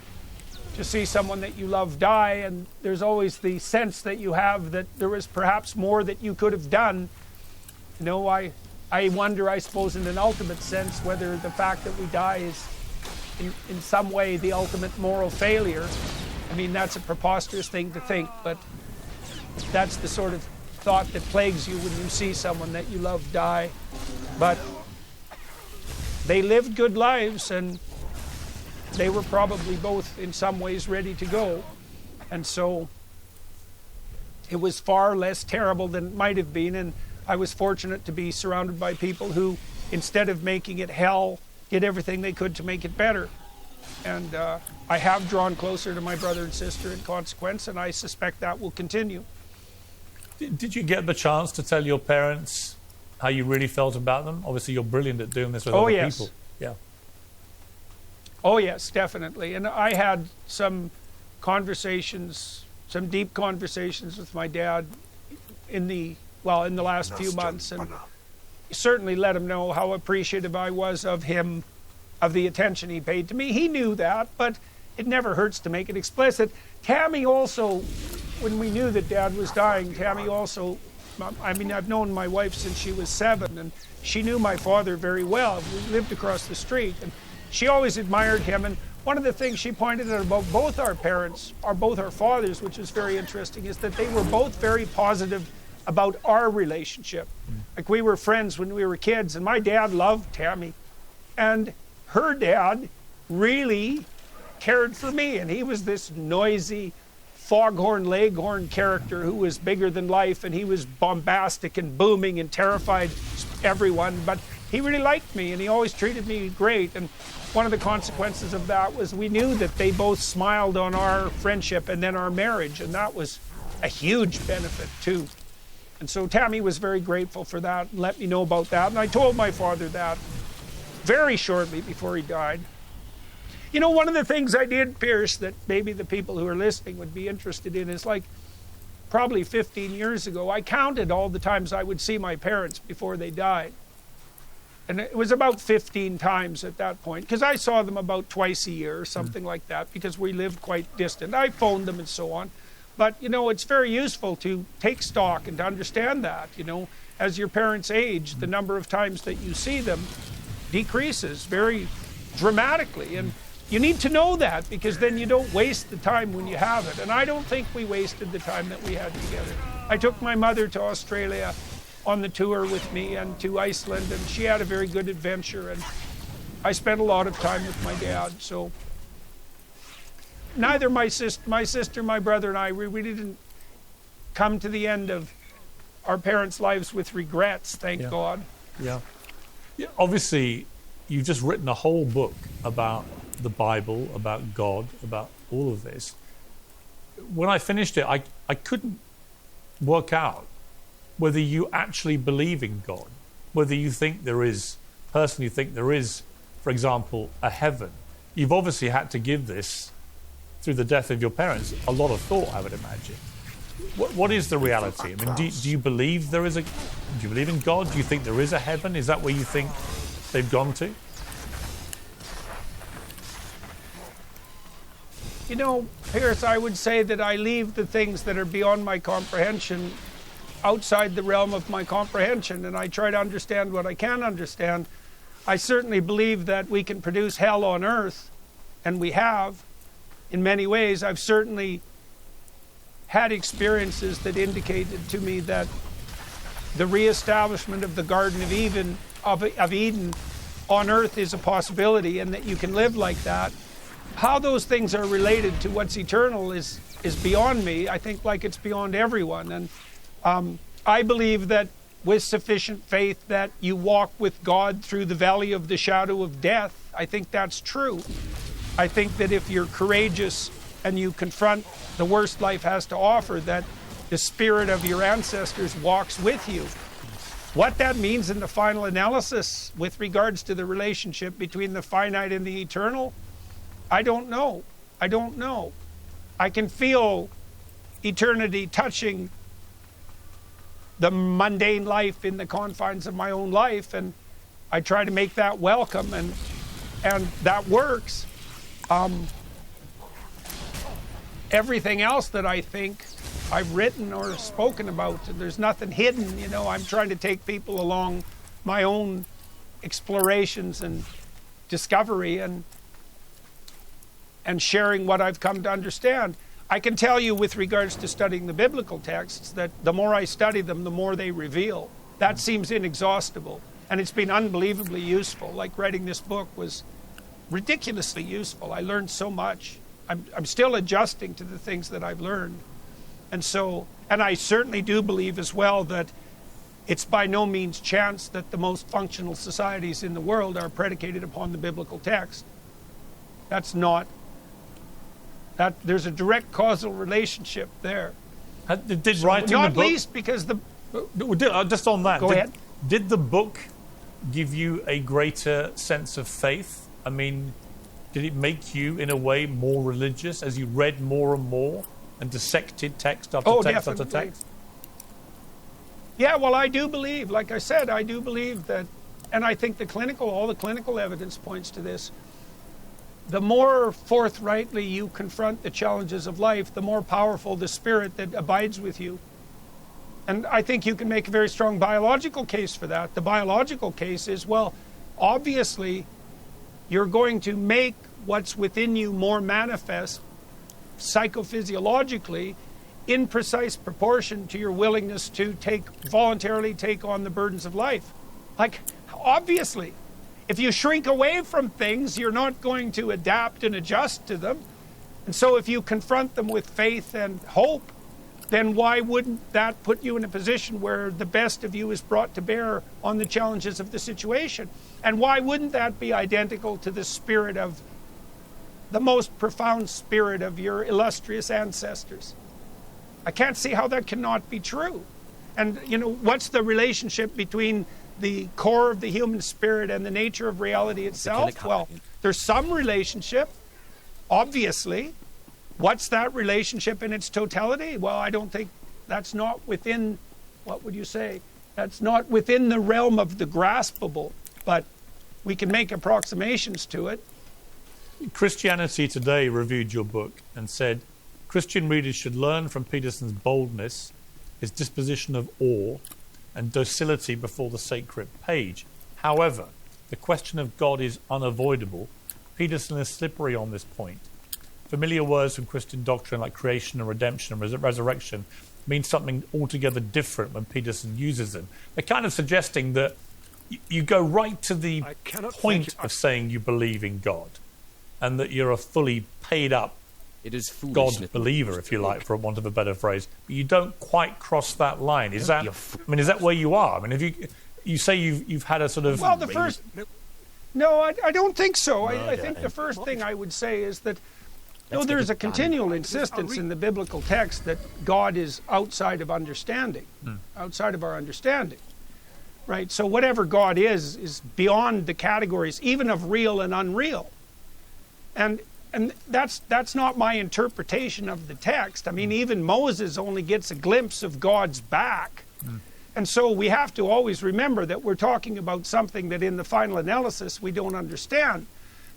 to see someone that you love die, and there's always the sense that you have that there was perhaps more that you could have done. I wonder, I suppose, in an ultimate sense, whether the fact that we die is in some way the ultimate moral failure. That's a preposterous thing to think, but that's the sort of thought that plagues you when you see someone that you love die. But they lived good lives, and they were probably both in some ways ready to go. And so It was far less terrible than it might have been, and I was fortunate to be surrounded by people who, instead of making it hell, did everything they could to make it better. And I have drawn closer to my brother and sister in consequence, and I suspect that will continue. Did you get the chance to tell your parents how you really felt about them? Obviously, you're brilliant at doing this with other people. Yeah. Oh, yes, definitely. And I had some conversations, some deep conversations with my dad in the last few months, and certainly let him know how appreciative I was of him, of the attention he paid to me. He knew that, but it never hurts to make it explicit. Tammy also, when we knew that Dad was dying, Tammy also, I mean, I've known my wife since she was 7, and she knew my father very well. We lived across the street, and she always admired him. And one of the things she pointed out about both our parents, or both our fathers, which is very interesting, is that they were both very positive about our relationship. Like, we were friends when we were kids, and my dad loved Tammy. And her dad really cared for me, and he was this noisy, foghorn leghorn character who was bigger than life, and he was bombastic and booming and terrified everyone, but he really liked me, and he always treated me great. And one of the consequences of that was we knew that they both smiled on our friendship and then our marriage, and that was a huge benefit too. And so Tammy was very grateful for that and let me know about that, and I told my father that very shortly before he died. You know, one of the things I did, Pierce, that maybe the people who are listening would be interested in is, like, probably 15 years ago, I counted all the times I would see my parents before they died. And it was about 15 times at that point, because I saw them about twice a year or something like that, because we lived quite distant. I phoned them and so on. But, you know, it's very useful to take stock and to understand that, you know. As your parents age, the number of times that you see them decreases very dramatically. And you need to know that, because then you don't waste the time when you have it. And I don't think we wasted the time that we had together. I took my mother to Australia on the tour with me, and to Iceland, and she had a very good adventure, and I spent a lot of time with my dad. So neither my sister, my brother, and I, we really didn't come to the end of our parents' lives with regrets, thank God. Yeah. Obviously, you've just written a whole book about the Bible, about God, about all of this. When I finished it, I couldn't work out whether you actually believe in God, whether you think personally think there is, for example, a heaven. You've obviously had to give this, through the death of your parents, a lot of thought, I would imagine. What is the reality? I mean, do you believe there is do you believe in God? Do you think there is a heaven? Is that where you think they've gone to? You know, Pierce, I would say that I leave the things that are beyond my comprehension outside the realm of my comprehension, and I try to understand what I can understand. I certainly believe that we can produce hell on earth, and we have, in many ways. I've certainly had experiences that indicated to me that the reestablishment of the Garden of Eden on earth is a possibility, and that you can live like that. How those things are related to what's eternal is beyond me. I think, like, it's beyond everyone. And I believe that with sufficient faith that you walk with God through the valley of the shadow of death. I think that's true. I think that if you're courageous and you confront the worst life has to offer, that the spirit of your ancestors walks with you. What that means in the final analysis with regards to the relationship between the finite and the eternal, I don't know. I don't know. I can feel eternity touching the mundane life in the confines of my own life, and I try to make that welcome, and that works. Everything else that I think I've written or spoken about, there's nothing hidden, you know. I'm trying to take people along my own explorations and discovery and sharing what I've come to understand. I can tell you with regards to studying the biblical texts that the more I study them, the more they reveal. That seems inexhaustible, and it's been unbelievably useful. Like, writing this book was ridiculously useful. I learned so much. I'm still adjusting to the things that I've learned. And I certainly do believe as well that it's by no means chance that the most functional societies in the world are predicated upon the biblical text. That's not, there's a direct causal relationship there. Did writing not the book, least because just on that, Go ahead. Did the book give you a greater sense of faith? I mean, did it make you, in a way, more religious as you read more and more and dissected text after text definitely. after text? Yeah, well, I do believe, like I said, I do believe that, and I think all the clinical evidence points to this. The more forthrightly you confront the challenges of life, the more powerful the spirit that abides with you. And I think you can make a very strong biological case for that. The biological case is, well, obviously, you're going to make what's within you more manifest psychophysiologically in precise proportion to your willingness to voluntarily take on the burdens of life. Like, obviously, if you shrink away from things, you're not going to adapt and adjust to them. And so if you confront them with faith and hope, then why wouldn't that put you in a position where the best of you is brought to bear on the challenges of the situation? And why wouldn't that be identical to the spirit of the most profound spirit of your illustrious ancestors? I can't see how that cannot be true. And, what's the relationship between the core of the human spirit and the nature of reality itself? Well, there's some relationship, obviously. What's that relationship in its totality? Well, I don't think that's not within, what would you say? That's not within the realm of the graspable, but we can make approximations to it. Christianity Today reviewed your book and said, Christian readers should learn from Peterson's boldness, his disposition of awe, and docility before the sacred page. However, the question of God is unavoidable. Peterson is slippery on this point. Familiar words from Christian doctrine like creation and redemption and resurrection mean something altogether different when Peterson uses them. They're kind of suggesting that you go right to the point of saying you believe in God and that you're a fully paid up God believer, if you like, for want of a better phrase. But you don't quite cross that line. Is that where you are? I mean, if you say you've had a sort of... Well, No, I don't think so. I think the first thing I would say is that there's a continual insistence in the biblical text that God is outside of understanding, outside of our understanding, right? So whatever God is beyond the categories, even of real and unreal. And that's not my interpretation of the text. I mean, even Moses only gets a glimpse of God's back. And so we have to always remember that we're talking about something that in the final analysis we don't understand.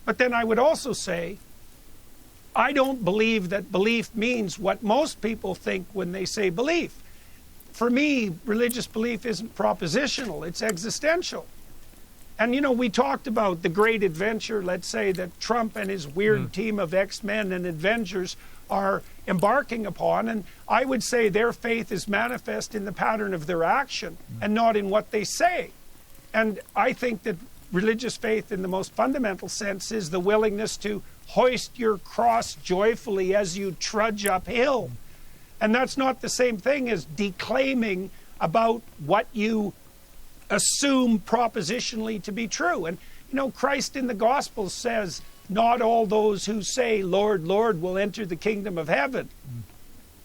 But then I would also say, I don't believe that belief means what most people think when they say belief. For me, religious belief isn't propositional, it's existential. And, we talked about the great adventure, let's say, that Trump and his weird team of X-Men and Avengers are embarking upon. And I would say their faith is manifest in the pattern of their action and not in what they say. And I think that religious faith in the most fundamental sense is the willingness to hoist your cross joyfully as you trudge uphill. And that's not the same thing as declaiming about what you assume propositionally to be true. And, Christ in the Gospels says, not all those who say, Lord, Lord, will enter the kingdom of heaven.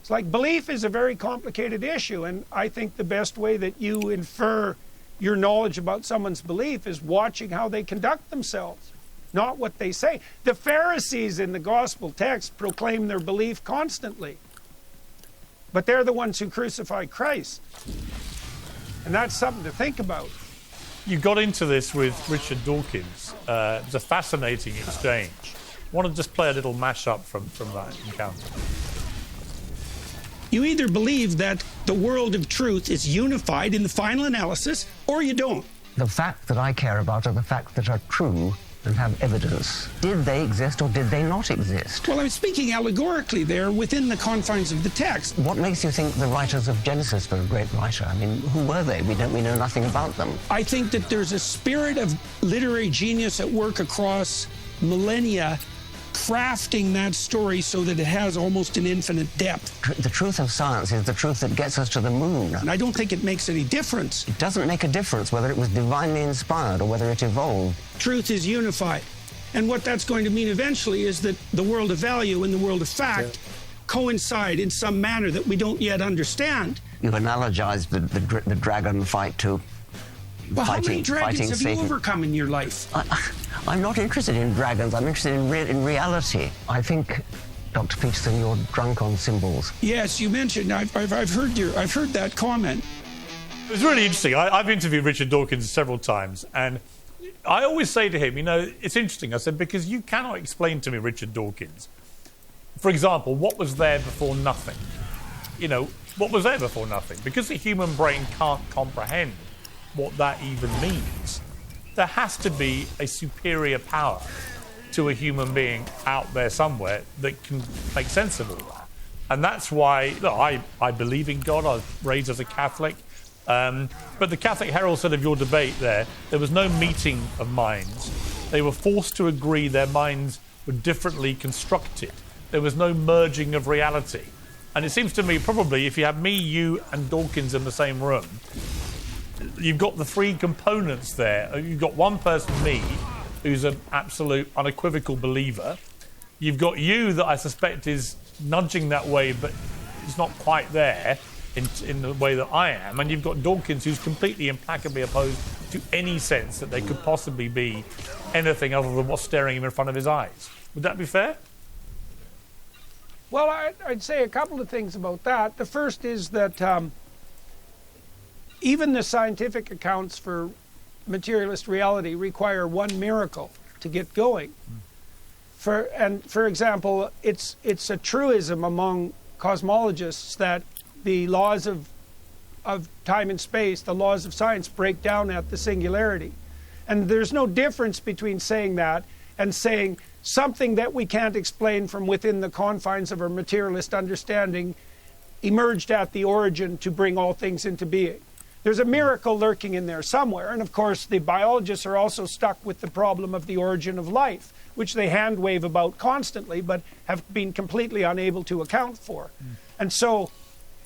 It's like belief is a very complicated issue, and I think the best way that you infer your knowledge about someone's belief is watching how they conduct themselves, not what they say. The Pharisees in the Gospel text proclaim their belief constantly, but they're the ones who crucified Christ. And that's something to think about. You got into this with Richard Dawkins. It was a fascinating exchange. I want to just play a little mash-up from that encounter. You either believe that the world of truth is unified in the final analysis, or you don't. The facts that I care about are the facts that are true and have evidence. Did they exist or did they not exist? Well, I'm speaking allegorically there within the confines of the text. What makes you think the writers of Genesis were a great writer? I mean, who were they? We know nothing about them. I think that there's a spirit of literary genius at work across millennia crafting that story so that it has almost an infinite depth. The truth of science is the truth that gets us to the moon. And I don't think it makes any difference. It doesn't make a difference whether it was divinely inspired or whether it evolved. Truth is unified. And what that's going to mean eventually is that the world of value and the world of fact coincide in some manner that we don't yet understand. You've analogized the dragon fight to well, fighting, how many dragons have Satan. you overcome in your life? I'm not interested in dragons. I'm interested in reality. I think, Dr. Peterson, you're drunk on symbols. Yes, you mentioned. I've heard that comment. It was really interesting. I've interviewed Richard Dawkins several times, and I always say to him, it's interesting. I said, because you cannot explain to me, Richard Dawkins, for example, what was there before nothing? What was there before nothing? Because the human brain can't comprehend what that even means. There has to be a superior power to a human being out there somewhere that can make sense of all that. And that's why, look, I believe in God. I was raised as a Catholic. But the Catholic Herald said of your debate there was no meeting of minds. They were forced to agree their minds were differently constructed. There was no merging of reality. And it seems to me probably if you have me, you and Dawkins in the same room, you've got the three components there. You've got one person, me, who's an absolute unequivocal believer. You've got you that I suspect is nudging that way, but it's not quite there in the way that I am. And you've got Dawkins, who's completely implacably opposed to any sense that there could possibly be anything other than what's staring him in front of his eyes. Would that be fair? Well, I'd say a couple of things about that. The first is that even the scientific accounts for materialist reality require one miracle to get going. For example, it's a truism among cosmologists that the laws of time and space, the laws of science, break down at the singularity. And there's no difference between saying that and saying something that we can't explain from within the confines of our materialist understanding emerged at the origin to bring all things into being. There's a miracle lurking in there somewhere, and of course the biologists are also stuck with the problem of the origin of life, which they hand wave about constantly but have been completely unable to account for. And so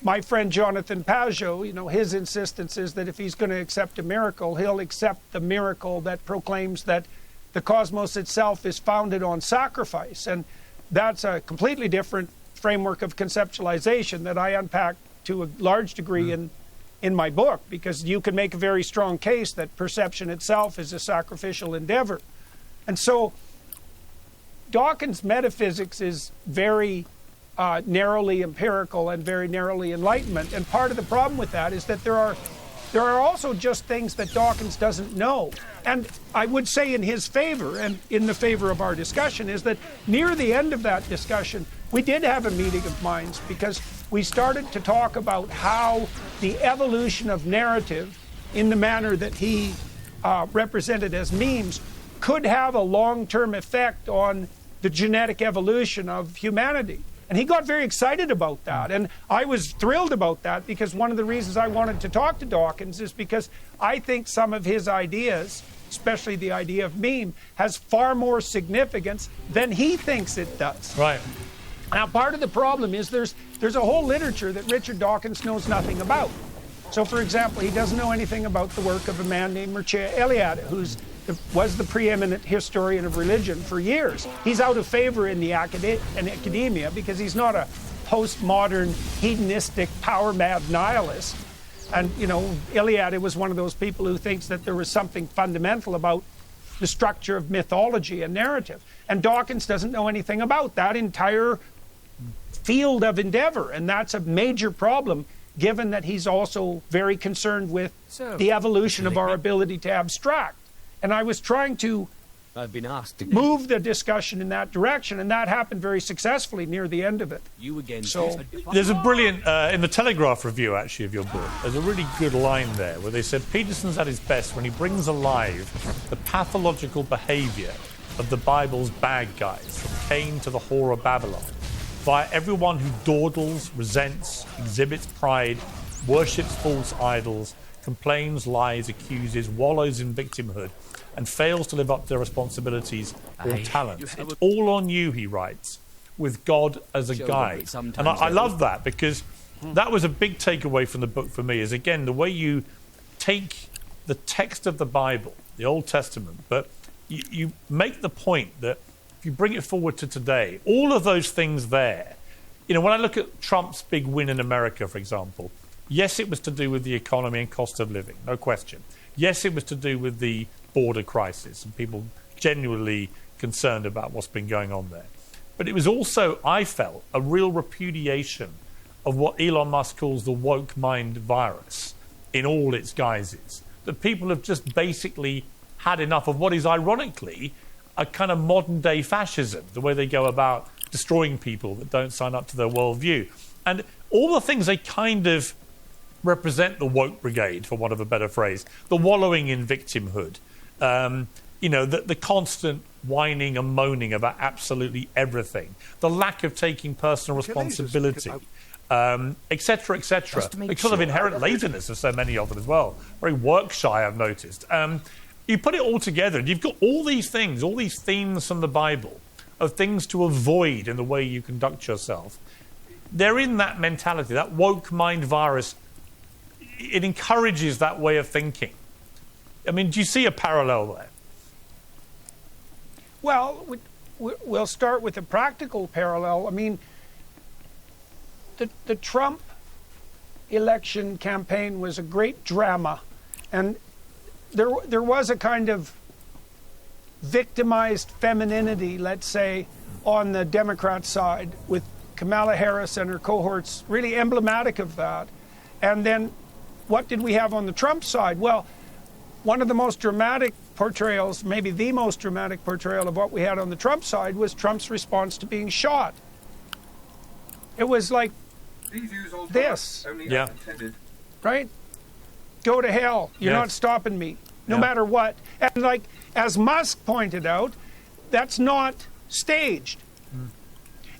my friend Jonathan Pajot, his insistence is that if he's going to accept a miracle, he'll accept the miracle that proclaims that the cosmos itself is founded on sacrifice. And that's a completely different framework of conceptualization that I unpack to a large degree in my book, because you can make a very strong case that perception itself is a sacrificial endeavor. And so Dawkins' metaphysics is very narrowly empirical and very narrowly Enlightenment. And part of the problem with that is that there are also just things that Dawkins doesn't know. And I would say in his favor, and in the favor of our discussion, is that near the end of that discussion, we did have a meeting of minds, because we started to talk about how the evolution of narrative in the manner that he represented as memes could have a long-term effect on the genetic evolution of humanity. And he got very excited about that. And I was thrilled about that, because one of the reasons I wanted to talk to Dawkins is because I think some of his ideas, especially the idea of meme, has far more significance than he thinks it does. Right. Now, part of the problem is there's a whole literature that Richard Dawkins knows nothing about. So, for example, he doesn't know anything about the work of a man named Mircea Eliade, was the preeminent historian of religion for years. He's out of favor in academia because he's not a postmodern, hedonistic, power-mad nihilist. And, Eliade was one of those people who thinks that there was something fundamental about the structure of mythology and narrative. And Dawkins doesn't know anything about that entire field of endeavor. And that's a major problem, given that he's also very concerned with the evolution of our ability to abstract. And I was trying to I've been asked to move the discussion in that direction, and that happened very successfully near the end of it. You again. So there's a brilliant in the Telegraph review actually of your book. There's a really good line there where they said Peterson's at his best when he brings alive the pathological behaviour of the Bible's bad guys, from Cain to the whore of Babylon, via everyone who dawdles, resents, exhibits pride, worships false idols, complains, lies, accuses, wallows in victimhood, and fails to live up to their responsibilities or talents. It's all on you, he writes, with God as a guide. And I love that, because that was a big takeaway from the book for me, is, again, the way you take the text of the Bible, the Old Testament, but you make the point that if you bring it forward to today, all of those things there, you know, when I look at Trump's big win in America, for example, yes, it was to do with the economy and cost of living, no question. Yes, it was to do with the border crisis and people genuinely concerned about what's been going on there. But it was also, I felt, a real repudiation of what Elon Musk calls the woke mind virus in all its guises. That people have just basically had enough of what is, ironically, a kind of modern-day fascism, the way they go about destroying people that don't sign up to their worldview. And all the things they kind of represent the woke brigade, for want of a better phrase, the wallowing in victimhood, you know, the constant whining and moaning about absolutely everything, the lack of taking personal responsibility, etc., etc. The sort of inherent laziness of so many of them as well. Very work shy, I've noticed. You put it all together, and you've got all these things, all these themes from the Bible of things to avoid in the way you conduct yourself. They're in that mentality, that woke mind virus. It encourages that way of thinking. I mean, do you see a parallel there? Well, we'll start with a practical parallel. I mean, the Trump election campaign was a great drama, and there was a kind of victimized femininity, let's say, on the Democrat side, with Kamala Harris and her cohorts really emblematic of that. And then what did we have on the Trump side? Well, one of the most dramatic portrayals, maybe the most dramatic portrayal of what we had on the Trump side, was Trump's response to being shot. It was like this. Yeah. Right? Go to hell. You're not stopping me, no matter what. And like, as Musk pointed out, that's not staged.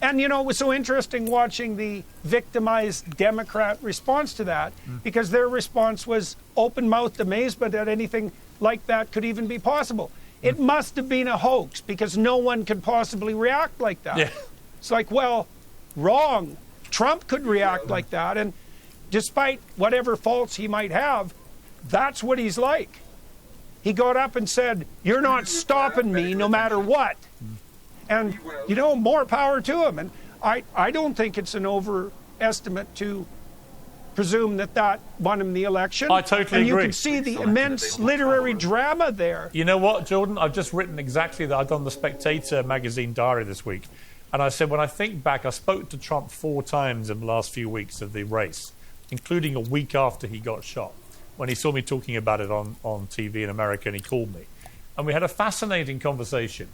And, you know, it was so interesting watching the victimized Democrat response to that, because their response was open-mouthed amazement that anything like that could even be possible. It must have been a hoax, because no one could possibly react like that. Yeah. It's like, well, wrong. Trump could react like that, and despite whatever faults he might have, that's what he's like. He got up and said, "You're not stopping me no matter what." And, you know, more power to him. And I don't think it's an overestimate to presume that won him the election. I totally agree. And you can see the immense literary drama there. You know what, Jordan? I've just written exactly that. I've done the Spectator magazine diary this week. And I said, when I think back, I spoke to Trump 4 times in the last few weeks of the race, including a week after he got shot, when he saw me talking about it on TV in America, and he called me. And we had a fascinating conversation.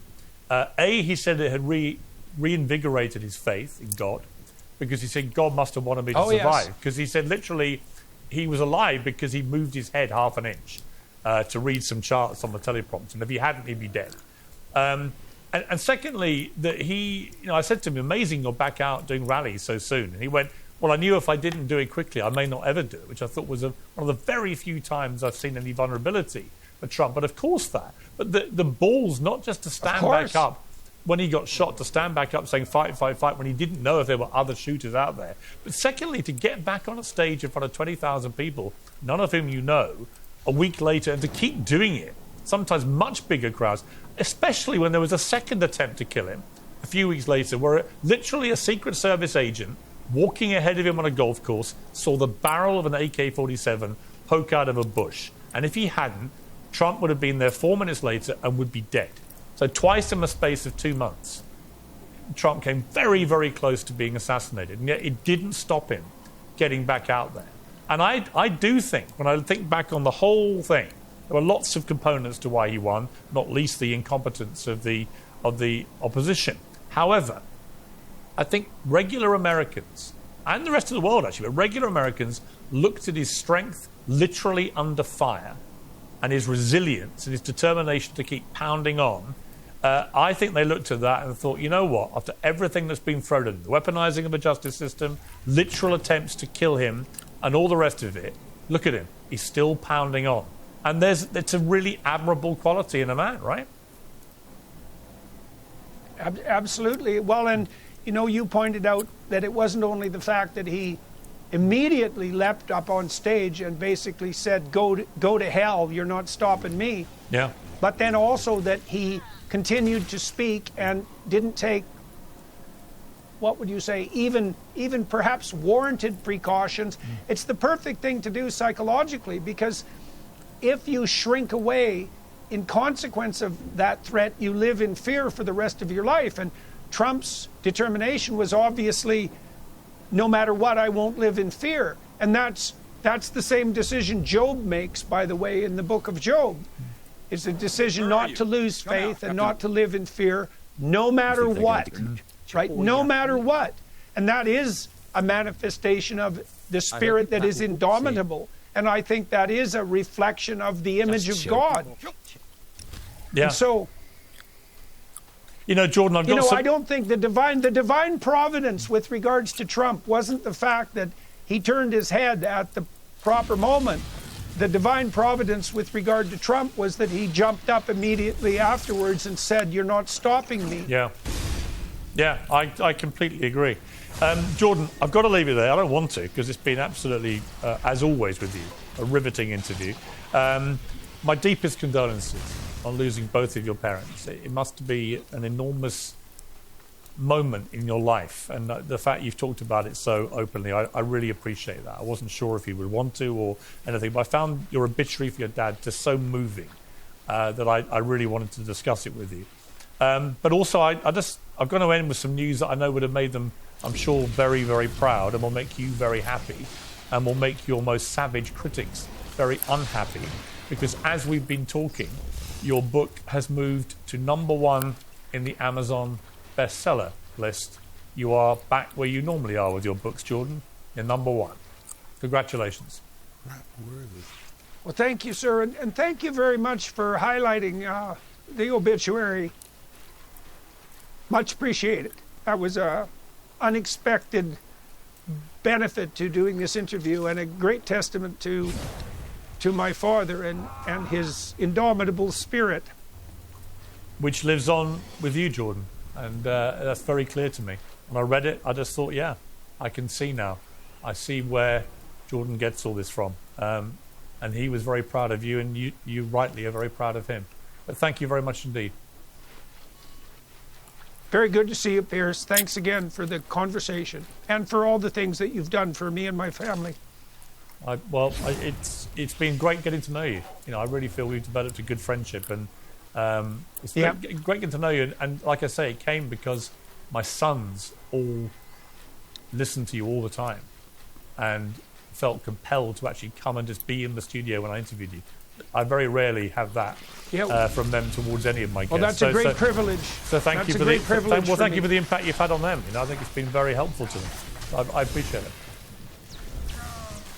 He said it had reinvigorated his faith in God, because he said God must have wanted me to survive. Because he said literally he was alive because he moved his head half an inch to read some charts on the teleprompter, and if he hadn't, he'd be dead. And secondly, that he, you know, I said to him, "Amazing, you're back out doing rallies so soon." And he went, "Well, I knew if I didn't do it quickly, I may not ever do it," which I thought was one of the very few times I've seen any vulnerability for Trump. But of course that. But the balls, not just to stand back up when he got shot, to stand back up saying fight, fight, fight, when he didn't know if there were other shooters out there. But secondly, to get back on a stage in front of 20,000 people, none of whom you know, a week later, and to keep doing it, sometimes much bigger crowds, especially when there was a second attempt to kill him a few weeks later, where literally a Secret Service agent walking ahead of him on a golf course saw the barrel of an AK-47 poke out of a bush. And if he hadn't, Trump would have been there 4 minutes later and would be dead. So twice in the space of 2 months, Trump came very, very close to being assassinated. And yet it didn't stop him getting back out there. And I do think, when I think back on the whole thing, there were lots of components to why he won, not least the incompetence of the opposition. However, I think regular Americans, and the rest of the world actually, but regular Americans looked at his strength literally under fire, and his resilience and his determination to keep pounding on. I think they looked at that and thought, you know what, after everything that's been thrown at him, the weaponizing of the justice system, literal attempts to kill him, and all the rest of it, look at him. He's still pounding on. And it's a really admirable quality in a man, right? Absolutely. Well, and, you know, you pointed out that it wasn't only the fact that he immediately leapt up on stage and basically said, go to hell, you're not stopping me. Yeah. But then also that he continued to speak and didn't take, what would you say, even perhaps warranted precautions. It's the perfect thing to do psychologically, because if you shrink away in consequence of that threat, you live in fear for the rest of your life. And Trump's determination was obviously, no matter what, I won't live in fear. And that's the same decision Job makes, by the way, in the book of Job. It's a decision not to lose faith and not to live in fear, no matter what. Right? No matter what. And that is a manifestation of the spirit that is indomitable. And I think that is a reflection of the image of God. Yeah. And so, you know, Jordan, I don't think the divine providence with regards to Trump wasn't the fact that he turned his head at the proper moment. The divine providence with regard to Trump was that he jumped up immediately afterwards and said, "You're not stopping me." Yeah. Yeah, I completely agree. Jordan, I've got to leave it there. I don't want to, because it's been absolutely, as always with you, a riveting interview. My deepest condolences on losing both of your parents. It must be an enormous moment in your life, and the fact you've talked about it so openly, I really appreciate that. I wasn't sure if you would want to or anything, but I found your obituary for your dad just so moving that I really wanted to discuss it with you. But also, I'm going to end with some news that I know would have made them, I'm sure, very, very proud, and will make you very happy, and will make your most savage critics very unhappy, because as we've been talking, your book has moved to #1 in the Amazon bestseller list. You are back where you normally are with your books, Jordan. You're #1. Congratulations. Well, thank you, sir, and thank you very much for highlighting the obituary. Much appreciated. That was a unexpected benefit to doing this interview, and a great testament to my father and his indomitable spirit. Which lives on with you, Jordan, and that's very clear to me. When I read it, I just thought, yeah, I can see now. I see where Jordan gets all this from. And he was very proud of you, and you rightly are very proud of him. But thank you very much indeed. Very good to see you, Pierce. Thanks again for the conversation and for all the things that you've done for me and my family. It's been great getting to know you. You know, I really feel we've developed a good friendship, and it's great getting to know you. And like I say, it came because my sons all listened to you all the time, and felt compelled to actually come and just be in the studio when I interviewed you. I very rarely have that from them towards any of my guests. Well, that's a great privilege. So thank you for the privilege. Well, thank you for the impact you've had on them. You know, I think it's been very helpful to them. I appreciate it.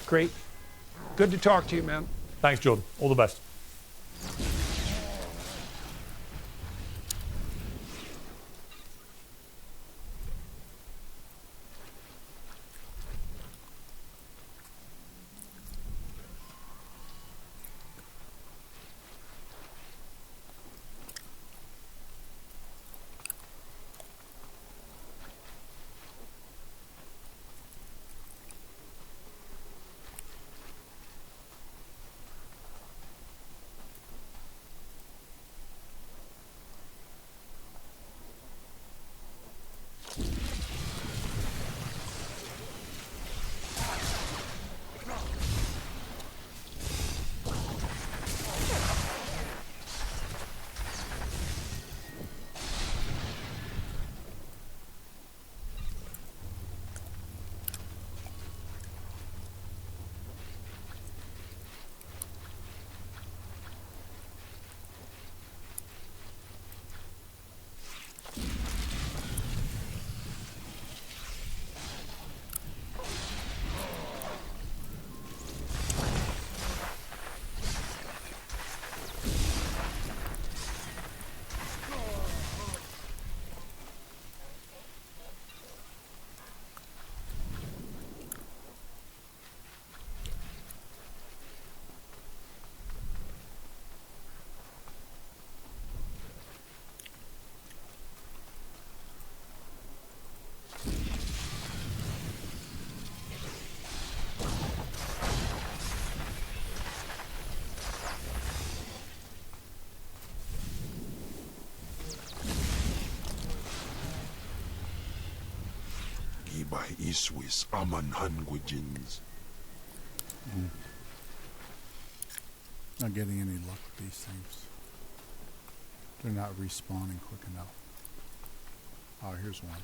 Great. Good to talk to you, man. Thanks, Jordan. All the best. by Iswis Aman Hangujins. Not getting any luck with these things. They're not respawning quick enough. Oh, here's one.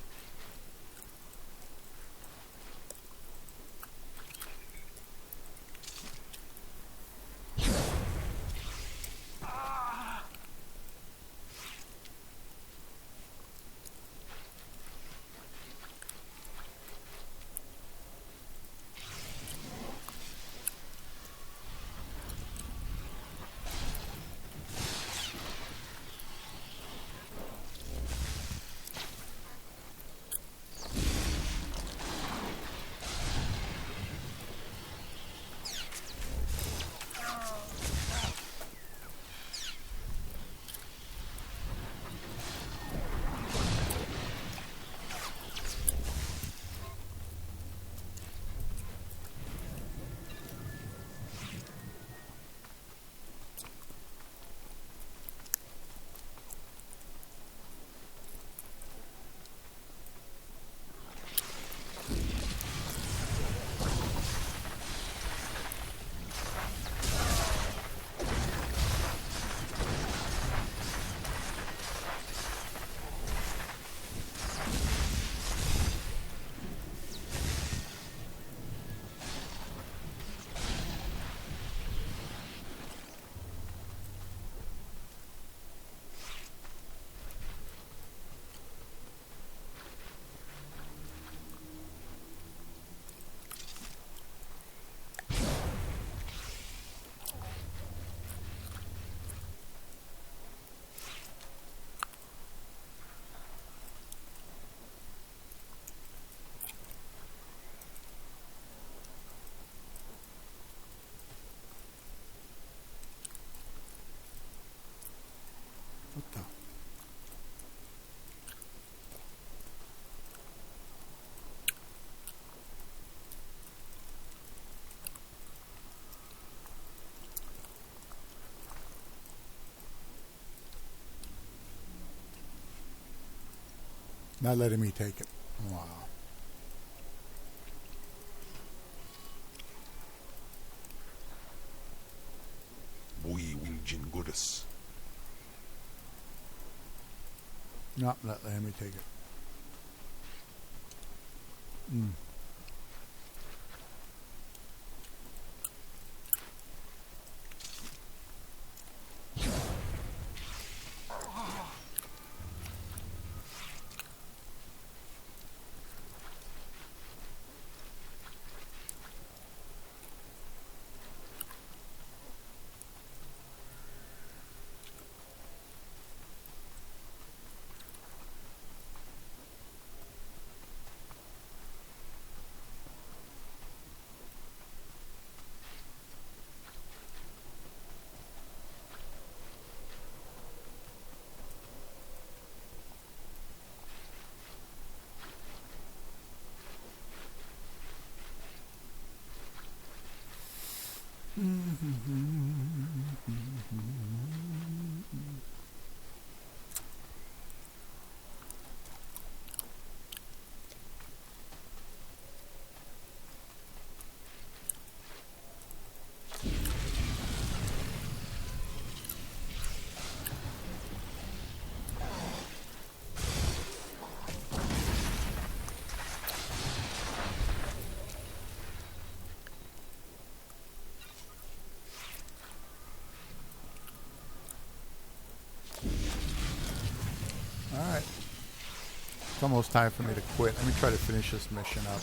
What the? Not letting me take it. Wow. We Wilgin Goddess. Not letting me take it. Alright. It's almost time for me to quit. Let me try to finish this mission up.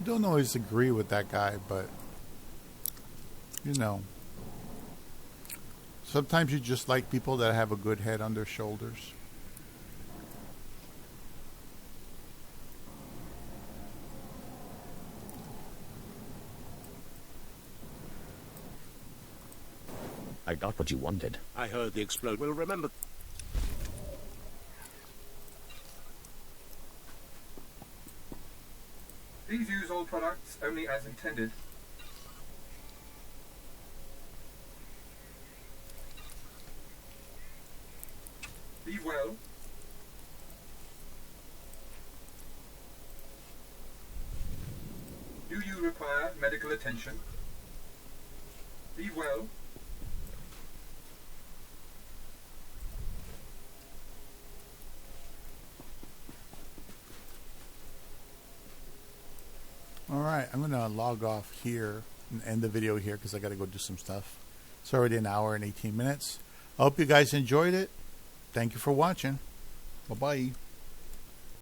I don't always agree with that guy, but you know, sometimes you just like people that have a good head on their shoulders. I got what you wanted. I heard the explode. Will remember. Please use all products only as intended. Leave well. Do you require medical attention? Leave well. Alright, I'm going to log off here and end the video here because I got to go do some stuff. It's already an hour and 18 minutes. I hope you guys enjoyed it. Thank you for watching. Bye-bye.